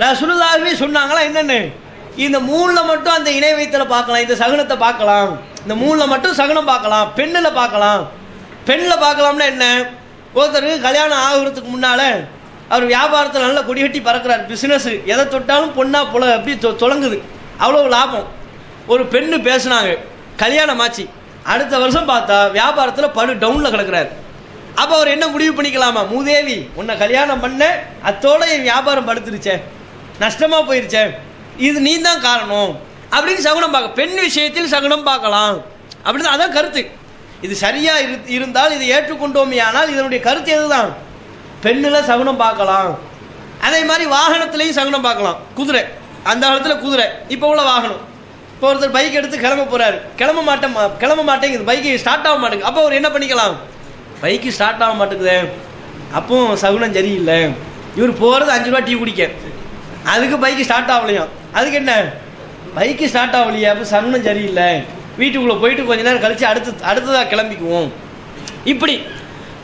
ரசூலுல்லாஹ்வே சொன்னாங்களா என்னன்னு? இந்த 3ல மட்டும் அந்த இணை வைத்தலை பார்க்கலாம், இந்த சகுனத்தை பார்க்கலாம், இந்த 3ல மட்டும் சகுனம் பார்க்கலாம், பெண்ணில் பார்க்கலாம். பெண்ணில் பார்க்கலாம்னா என்ன? ஒருத்தருக்கு கல்யாணம் ஆகுறதுக்கு முன்னால அவர் வியாபாரத்தில் நல்ல கொடி கட்டி பறக்கிறார், பிசினஸ் எதை தொட்டாலும் பொண்ணா அப்படி தொடங்குது, அவ்வளோ லாபம். ஒரு பெண்ணு பேசுனாங்க, கல்யாணம் ஆச்சு, அடுத்த வருஷம் பார்த்தா வியாபாரத்தில் படு டவுன்ல கிடக்கிறார். அப்போ அவர் என்ன முடிவு பண்ணிக்கலாமா? மூதேவி, உன்னை கல்யாணம் பண்ண, அத்தோட என் வியாபாரம் படுத்துருச்சே, நஷ்டமா போயிருச்சே, இது நீ தான் காரணம் அப்படின்னு சகுனம் பார்க்க. பெண் விஷயத்தில் சகுனம் பார்க்கலாம் அப்படின்னு அதான் கருத்து. இது சரியா இருந்தால் இதை ஏற்றுக்கொண்டோமே, ஆனால் இதனுடைய கருத்து எதுதான்? பெண்ணுல சகுனம் பார்க்கலாம். அதே மாதிரி வாகனத்திலையும் சகுனம் பார்க்கலாம். குதிரை, அந்த காலத்தில் குதிரை, இப்போ உள்ள வாகனம். இப்போ ஒருத்தர் பைக் எடுத்து கிளம்ப போறாரு, கிளம்ப மாட்டேங்குது, பைக்கு ஸ்டார்ட் ஆக மாட்டேங்குது. அப்போ அவர் என்ன பண்ணிக்கலாம்? பைக்கு ஸ்டார்ட் ஆக மாட்டேங்குது, அப்போ சகுனம் சரியில்லை. இவர் போகிறது 5 ரூபா டீ குடிக்க, அதுக்கு பைக்கு ஸ்டார்ட் ஆகலையாம். அதுக்கு என்ன? பைக்கு ஸ்டார்ட் ஆகலையா, அப்போ சகுனம் சரியில்லை, வீட்டுக்குள்ளே போயிட்டு கொஞ்ச நேரம் கழிச்சு அடுத்ததாக கிளம்பிக்குவோம். இப்படி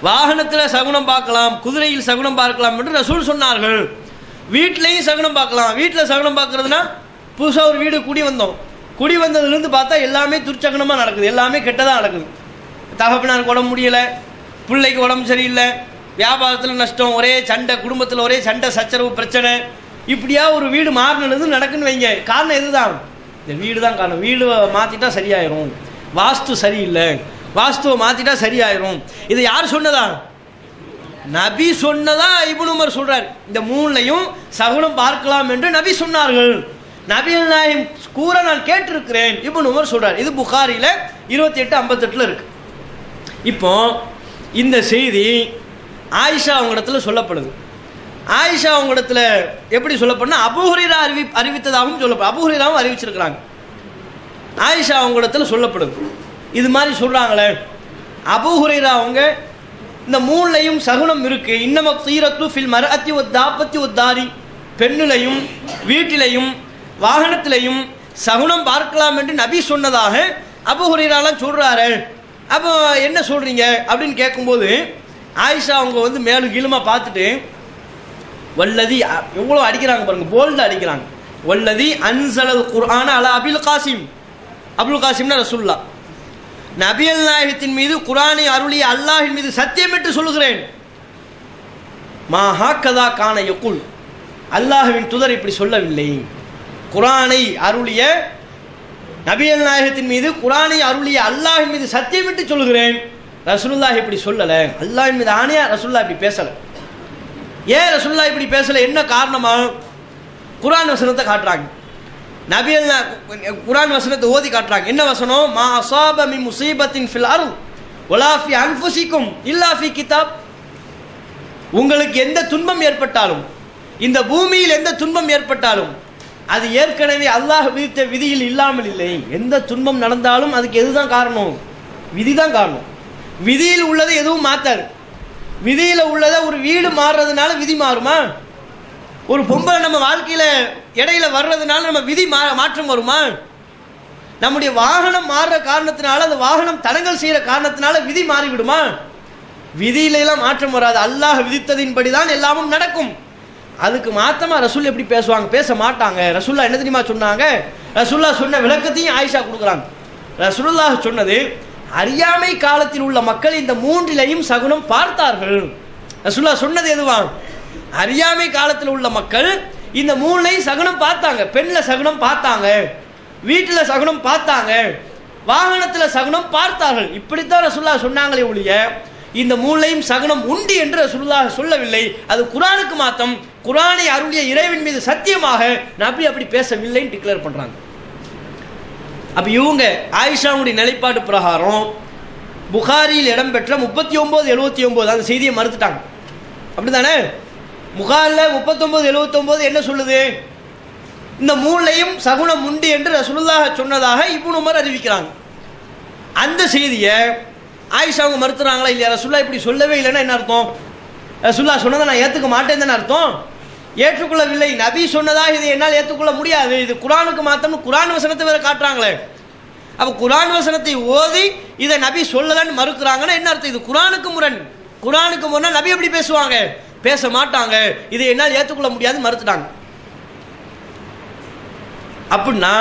வாகனத்தில் சகுனம் பார்க்கலாம், குதிரையில் சகுனம் பார்க்கலாம் என்று ரசூல் சொன்னார்கள். வீட்டிலையும் சகுனம் பார்க்கலாம். வீட்டில் சகுனம் பார்க்கறதுனா, புதுசாக ஒரு வீடு குடி வந்தோம், குடி வந்ததுலேருந்து பார்த்தா எல்லாமே துர்ச்சகனமாக நடக்குது, எல்லாமே கெட்டதாக நடக்குது. தகப்பனாருக்கு உடம்பு முடியலை, பிள்ளைக்கு உடம்பு சரியில்லை, வியாபாரத்தில் நஷ்டம், ஒரே சண்டை, குடும்பத்தில் ஒரே சண்டை சச்சரவு பிரச்சனை. இப்படியா ஒரு வீடு மாறினது நடக்குன்னு வைங்க. காரணம் எதுதான்? இந்த வீடு தான் காரணம். வீடு மாற்றிட்டா சரியாயிரும், வாஸ்து சரியில்லை, வாஸ்துவை மாற்றிட்டா சரியாயிரும். இதை யார் சொன்னதா? நபி சொன்னதா இப்னு உமர் சொல்றார். இந்த 3லையும் சகுனம் பார்க்கலாம் என்று நபி சொன்னார்கள். நபிகள் நாயகம் கூற நான் கேட்டிருக்கிறேன், இப்னு உமர் சொல்றார். இது புகாரில 28:58 இருக்கு. இப்போ இந்த செய்தி ஆயிஷா அவங்க இடத்துல சொல்லப்படுது. ஆயிஷா அவங்க இடத்துல எப்படி சொல்லப்படுனா, அபூ ஹுரைரா அறிவித்ததாகவும் சொல்லப்படும். அபூ ஹுரைராவும் அறிவிச்சிருக்கிறாங்க. ஆயிஷா அவங்க இடத்துல சொல்லப்படுது. இது மாதிரி சொல்றாங்களே, அபூ ஹுரைரா அவங்க இந்த மூளையும் சகுனம் இருக்கு. இன்னம தீரத்து ஃபில் மரஅத்தி வத்தாபத்தி வத்தாரி, பெண்ணிலையும் வீட்டிலையும் வாகனத்திலையும் சகுனம் பார்க்கலாம் என்று நபி சொன்னதாக அபூ ஹுரைராலாம் சொல்றாரு. அப்போ என்ன சொல்றீங்க அப்படின்னு கேட்கும்போது ஆயிஷா அவங்க மேலும் கீழுமா பார்த்துட்டு வல்லதி, எவ்வளோ அடிக்கிறாங்க பாருங்க, போல்டு அடிக்கிறாங்க. வல்லதி அன்சலல் குர்ஆன அலா அபுல் காசிம், அபுல் காசிம்னா ரசூலுல்லாஹ், நபியல் நாயகத்தின் மீது குர்ஆனை அருளிய அல்லாஹ்வின் மீது சத்தியமிட்டு சொல்கிறேன், மா ஹாக்கதா கான யகுல், அல்லாஹ்வின் தூதர் இப்படி சொல்லவில்லை. குர்ஆனை அருளிய நபியல் நாயகத்தின் மீது குர்ஆனை அருளிய அல்லாஹ்வின் மீது சத்தியமிட்டு சொல்கிறேன், ரசூலுல்லாஹ் இப்படி சொல்லல. அல்லாஹ்வின் மீது ஆணையா ரசூலுல்லாஹ் இப்படி பேசல. ஏன் ரசூலுல்லாஹ் இப்படி பேசல, என்ன காரணமா? குர்ஆன் வசனத்தை காட்டுறாங்க. நபியல் குர்ஆன் வசனத்தை ஓதி காட்டுறாங்க. என்ன வசனம்? மா அஸாப மின் முஸீபத்தின் ஃபில் அர்த் வலா ஃபி அன்ஃபுசிக்கும் இல்லா ஃபி கிதாப், உங்களுக்கு எந்த துன்பம் ஏற்பட்டாலும், இந்த பூமியில் எந்த துன்பம் ஏற்பட்டாலும் அது ஏற்கனவே அல்லாஹ் விதித்த விதியில் இல்லாமல் இல்லை. எந்த துன்பம் நடந்தாலும் அதுக்கு எதுதான் காரணம்? விதி தான் காரணம். விதியில் உள்ளதை எதுவும் மாத்தாது. விதியில உள்ளதை, ஒரு வீடு மாறுறதுனால விதி மாறுமா? ஒரு பொம்பளை நம்ம வாழ்க்கையில இடையில வர்றதுனால நம்ம விதி மாற்றம் வருமா? நம்முடைய வாகனம் மாறுற காரணத்தினால, அந்த வாகனம் தடங்கல் செய்யற காரணத்தினால விதி மாறிவிடுமா? விதியில எல்லாம் மாற்றம் வராது. அல்லாஹ் விதித்ததின்படி தான் எல்லாமும் நடக்கும். அதுக்கு மாத்தமா ரசூல் எப்படி பேசுவாங்க? பேச மாட்டாங்க. ரசூலுல்லாஹ் என்ன தெரியுமா சொன்னாங்க? ரசூலுல்லாஹ் சொன்ன விளக்கத்தையும் ஆயிஷா கொடுக்குறாங்க. ரசூலுல்லாஹ் சொன்னது, அறியாமை காலத்தில் உள்ள மக்கள் இந்த மூன்றிலையும் சகுனம் பார்த்தார்கள். ரசூலுல்லாஹ் சொன்னது எதுவா? அறியாமை காலத்தில் உள்ள மக்கள் இந்த மூணையும் சகுனம் பார்த்தாங்க. பெண்ல சகுனம் பார்த்தாங்க, வீட்டுல சகுனம் பார்த்தாங்க, வாகனத்துல சகுனம் பார்த்தார்கள். இப்படித்தான் ரசூலுல்லாஹ் சொன்னாங்களே ஒழிய இந்த மூளையும் சகுனம் உண்டு என்று ரசூலுல்லாஹ் சொல்லவில்லை. அது குர்ஆனுக்கு மாத்தம். குர்ஆனை அருளிய இறைவன் மீது சத்தியமாக நபி அப்படி பேசவில்லைன்னு டிக்ளேர் பண்றாங்க. அப்ப இவங்க ஆயிஷாவுடைய நிலைப்பாடு பிரகாரம் புகாரியில் இடம்பெற்ற 39-79 அந்த செய்தியை மறுத்துட்டாங்க. அப்படித்தானே? புகாரில் 39-79 என்ன சொல்லுது? இந்த மூளையும் சகுனம் உண்டு என்று ரசூலுல்லாஹ் சொன்னதாக இப்னு உமர் அறிவிக்கிறாங்க. அந்த செய்தியை ஆயிஷா அவங்க மறுத்துறாங்களா இல்லையா? ரசூலுல்லாஹ் இப்படி சொல்லவே இல்லைன்னா என்ன அர்த்தம்? ரசூலுல்லாஹ் சொன்னதை நான் ஏற்றுக்க மாட்டேன்னு அர்த்தம்? ஏற்றுக்கொள்ளவில்லை. நபி சொன்னதா இதை என்னால் ஏற்றுக்கொள்ள முடியாது, இது குர்ஆனுக்கு மாத்தம், குர்ஆன் வசனத்தை வேற காட்டுறாங்களே. அப்ப குர்ஆன் வசனத்தை ஓதி இதை நபி சொல்லலன்னு மறுக்கிறாங்கன்னா என்ன அர்த்தம்? இது குர்ஆனுக்கு முரண். குர்ஆனுக்கு முரணா நபி எப்படி பேசுவாங்க? பேச மாட்டாங்க. இதை என்னால் ஏற்றுக்கொள்ள முடியாது மறுத்துட்டாங்க. அப்படின்னா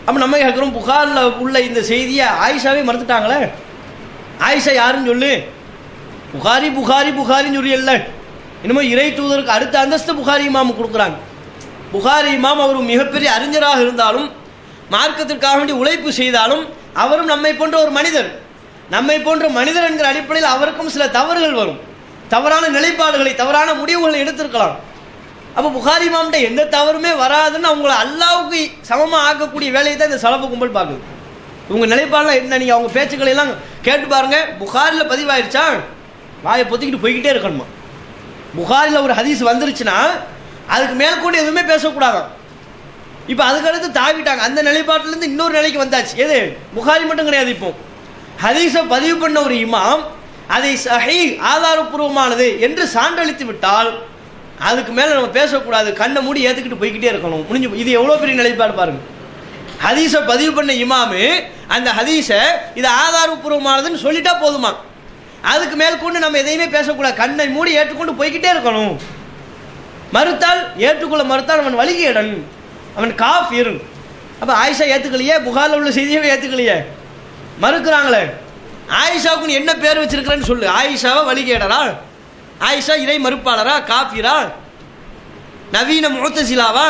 அப்ப நம்ம கேட்கிறோம், புகார்ல உள்ள இந்த செய்தியை ஆயிஷாவே மறுத்துட்டாங்களே. ஆயிஷா யாருன்னு சொல்லு? புகாரி புகாரி புகாரின்னு சொல்லியல்ல. இன்னமும் இறை தூதருக்கு அடுத்த அந்தஸ்து புகாரி இமாம் கொடுக்குறாங்க. புகாரி இமாம் அவர் மிகப்பெரிய அறிஞராக இருந்தாலும், மார்க்கத்திற்காக வேண்டி உழைப்பு செய்தாலும், அவரும் நம்மை போன்ற ஒரு மனிதர். நம்மை போன்ற மனிதர் என்கிற அடிப்படையில் அவருக்கும் சில தவறுகள் வரும். தவறான நிலைப்பாடுகளை, தவறான முடிவுகளை எடுத்திருக்கலாம். அப்போ புகாரி இமாம்கிட்ட எந்த தவறுமே வராதுன்னு அவங்கள அல்லாவுக்கு சமமாக ஆக்கக்கூடிய வேலையை தான் இந்த சலப்பு கும்பல் பார்க்குது. இவங்க நிலைப்பாடுலாம் என்ன? நீங்கள் அவங்க பேச்சுக்களை எல்லாம் கேட்டு பாருங்க. புகாரில் பதிவாயிருச்சா வாயை பொத்திக்கிட்டு போய்கிட்டே இருக்கணுமா? புகாரில் ஒரு ஹதீஸ் வந்துருச்சுன்னா அதுக்கு மேற்கொண்டு எதுவுமே பேசக்கூடாதான். இப்போ அதுக்கடுத்து தாவிட்டாங்க. அந்த நிலைப்பாட்டிலேருந்து இன்னொரு நிலைக்கு வந்தாச்சு. எது? புகாரி மட்டும் கிடையாது. இப்போ ஹதீஸை பதிவு பண்ண ஒரு இமாம் அதை சஹீஹ் ஆதாரப்பூர்வமானது என்று சான்றளித்து விட்டால் அதுக்கு மேலே நம்ம பேசக்கூடாது. கண்ணை மூடி ஏற்றுக்கிட்டு போய்கிட்டே இருக்கணும். முடிஞ்சு. இது எவ்வளோ பெரிய நிலைப்பாடு பாருங்க. ஹதீஸை பதிவு பண்ண இமாமு அந்த ஹதீஸை இது ஆதாரப்பூர்வமானதுன்னு சொல்லிட்டா போதுமா? அதுக்கு மேற்கொண்டு நம்ம எதையுமே பேசக்கூடாது. கண்ணை மூடி ஏற்றுக்கொண்டு போய்கிட்டே இருக்கணும். மறுத்தால், ஏற்றுக்கொள்ள மறுத்தால் அவன் வழிகேடன், அவன் காஃபிர். அப்போ ஆயிஷா ஏற்றுக்கலையே, புகாரில் உள்ள செய்தியவே ஏற்றுக்கலையே, மறுக்கிறாங்களே. ஆயிஷாவுக்கு நீ என்ன பேர் வச்சிருக்கிறேன்னு சொல்லு. ஆயிஷாவை வழிகேடரா? ஆயிஷா இறை மறுப்பாளரா? காஃபிரா? நவீன முஅ்தஸிலாவா?